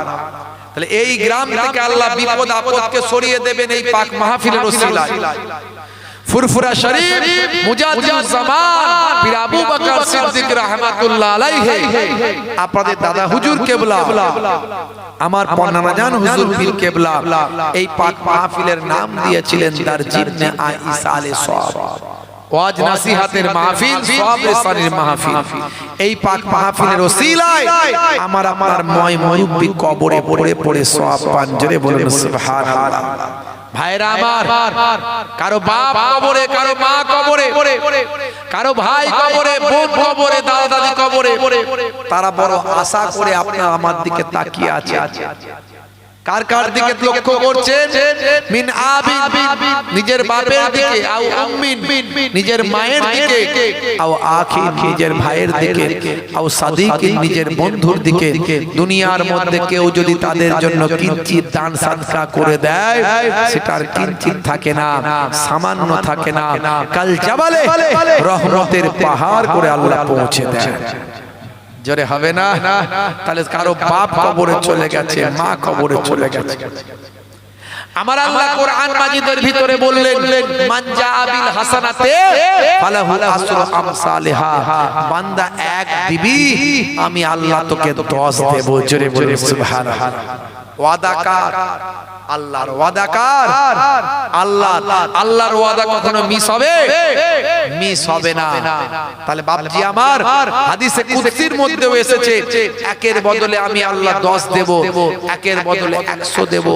তাহলে এই গ্রাম থেকে আল্লাহ বিপদ আপদকে সরিয়ে দেবেন এই পাক মাহফিলের ওসিলায়। ফুরফুরা শরীফ মুজাদ্দিদুজ জামান পীর আবু বকর সিদ্দিক রাহমাতুল্লাহ আলাইহি, আপনাদের দাদা হুজুর কেবলা, আমার পন্নানা জান হুজুর পীর কেবলা, এই পাক মাহফিলের নাম দিয়েছিলেন দারজিনে আয়েশা আলাইহিস সালাম। ওয়াজ নাসিহাতের মাহফিল, সওয়াব রেসানির মাহফিল। এই পাক মাহফিলের ওসিলায় আমার আপনার ময় মুরব্বি কবরে পড়ে পড়ে সওয়াব পান। জোরে বলুন সুবহানাল্লাহ। ভাইরা আমার, কারো বাপ কবরে, কারো মা কবরে, কারো ভাই কবরে, বোন কবরে, দাদা দাদি কবরে, তারা বড় আশা করে আপনার আমার দিকে তাকিয়ে আছে। কার কার দিকে লক্ষ্য করছেন? মিন আবিন, নিজের বাপের দিকে, আও উম্মিন, নিজের মায়ের দিকে, আও আখি, নিজের ভাইয়ের দিকে, আও সাদিকিন, নিজের বন্ধুর দিকে। দুনিয়ার মধ্যে কেউ যদি তাদের জন্য কিঞ্চিত দান সাদকা করে দেয়, সেটার কিঞ্চিত থাকে না, সামান্য থাকে না, কাল জাবালে রহমতের পাহাড় করে আল্লাহ পৌঁছে দেয়। জোরে হবে না? তাহলে কারো বাপ কবরে চলে গেছে, মা কবরে চলে গেছে। আমার আল্লাহ কোরআন মাজিদের ভিতরে বললেন, মান জাআ বিল হাসানাতে ফালাহু আসরু আমসালিহা, বান্দা এক দিবি, আমি আল্লাহ তোকে 10 দেব। জোরে বলে সুবহানাল্লাহ। ওয়াদাকার, আল্লাহর ওয়াদাকার, আল্লাহর ওয়াদা কখনো মিস হবে? মিস হবে না। তাহলে বাপজি আমার, হাদিসে কুদসির মধ্যেও এসেছে, একের বদলে আমি আল্লাহ 10 দেব, একের বদলে 100 দেব,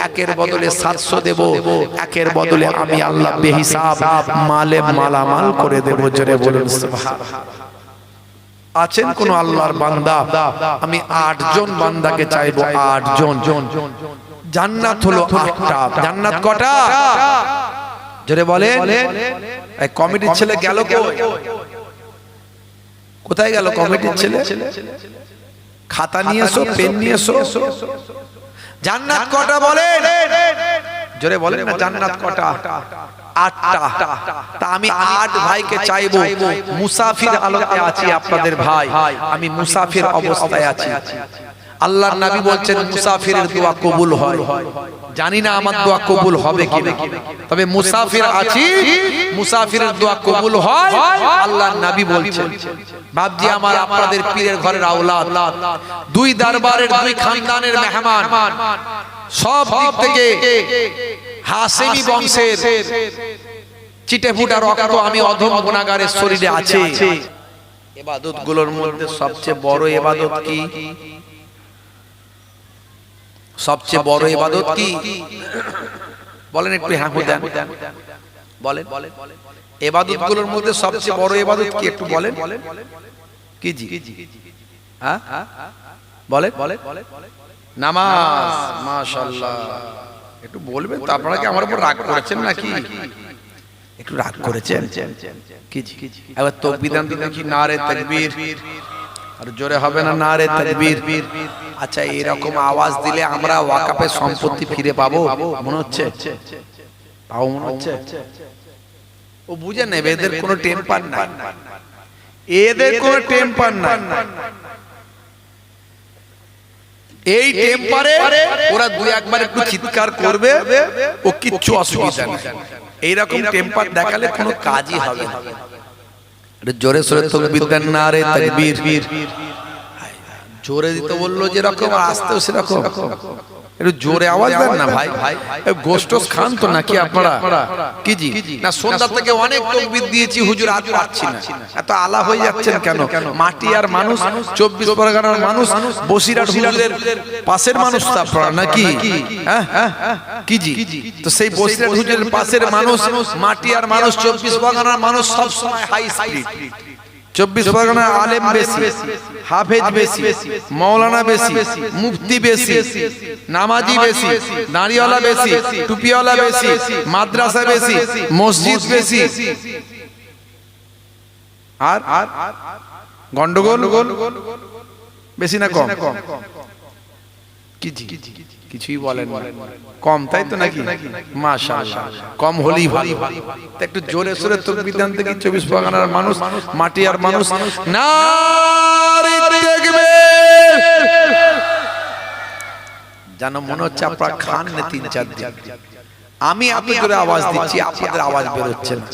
একের বদলে 700 দেব, একের বদলে আমি আল্লাহ বেহিসাব মালে মালামাল করে দেব। জোরে বলুন সুবহানাল্লাহ। আছেন কোন আল্লাহর বান্দা? আমি 8 জন বান্দাকে চাইবো, 8 জন। জান্নাত হলো 8টা। জান্নাত কটা? জোরে বলেন। এই কমিটির ছেলে গেল কই? কোথায় গেল কমিটির ছেলে? খাতা নিয়ে এসো, পেন নিয়ে এসো। জান্নাত কটা বলেন? জোরে বলেন না, জান্নাত কটা? 8টা। তা আমি 8 ভাইকে চাইবো, মুসাফির হালতে আছি আপনাদের ভাই, আমি মুসাফির অবস্থায় আছি। আল্লাহর নবী বলছেন মুসাফিরের দোয়া কবুল হয়। জানি না আমার দোয়া কবুল হবে কিনা, তবে মুসাফির আছি, মুসাফিরের দোয়া কবুল হয় আল্লাহর নবী বলছেন। বাপজি আমার আপনাদের পীরের ঘরের আওলাদ, দুই দরবারের দুই খানদানের মেহমান, সব দিক থেকে হাসেমি বংশের চিটেফুটা রক্ত আমি অধম গুনাহগারের শরীরে আছে। ইবাদত গুলোর মধ্যে সবচেয়ে বড় ইবাদত কি? সবচেয়ে বড় ইবাদত কি বলেন একটু? হ্যাঁ দেন বলেন। ইবাদত গুলোর মধ্যে সবচেয়ে বড় ইবাদত কি একটু বলেন? কি জি? হ্যাঁ বলেন। নামাজ। মাশাআল্লাহ, একটু বলবেন তো। আপনারা কি আমার উপর রাগ করেছেন নাকি? একটু রাগ করেছেন কি জি? এবার তাকবীর দেন দেখি, নারে তাকবীর। আর জোরে হবে না নারে তাকবীর? আচ্ছা, এরকম আওয়াজ দিলে আমরা ওয়াকাফের সম্পত্তি ফিরে পাবো মনে হচ্ছে? পাবো মনে হচ্ছে? ও বুঝে নেবে, এদের কোনো টেম্পার নাই, এদের কোনো টেম্পার নাই। এই টেম্পারে ওরা দুই একবার একটু চিৎকার করবে, ও কিচ্ছু অসুবিধা নেই। এইরকম টেম্পার দেখালে কোনো কাজই হবে না। জোরে সোরে তাকবীর দেন, নারে তাকবীর। জোরে দিতে বললো যেরকম, আসতেও সেরকম। একটু জোরে আওয়াজ দেন না ভাই। গোস্টোস খান তো নাকি আপনারা? কি জি? না সন্ধ্যা থেকে অনেক তাকবীর দিয়েছি হুজুর, আজ পাচ্ছি না। এত আলা হয়ে যাচ্ছেন কেন? মাটি আর মানুষ, 24 পরগনার মানুষ, বসিরহাট হুজুরের পাশের মানুষ তো আপনারা নাকি? হ্যাঁ কি জি? তো সেই বসিরহাট হুজুরের পাশের মানুষ, মাটি আর মানুষ, 24 পরগনার মানুষ সব সময় হাই স্পিড। 24 পরগনার আলেম বেশি, হাফেজ বেশি, মাওলানা বেশি, মুফতি বেশি, নামাজি বেশি, দাড়িওয়ালা বেশি, টুপিওয়ালা বেশি, মাদ্রাসা বেশি, মসজিদ বেশি। আর গন্ডগোল বেশি না কম? কি জি? কিছুই বলেন না, কম তাই তো নাকি? মাশাআল্লাহ, কম হলেই ভালো। একটু জোরে সোরে তাকবীর দেন থেকে 24 পরগনার মানুষ, মাটি আর মানুষ, নারে তাকবীর। জানো মনে হচ্ছে আপনারা খান না 3-4 দিন। আমি এত জোরে আওয়াজ দিচ্ছি, আপনাদের আওয়াজ বের হচ্ছে না।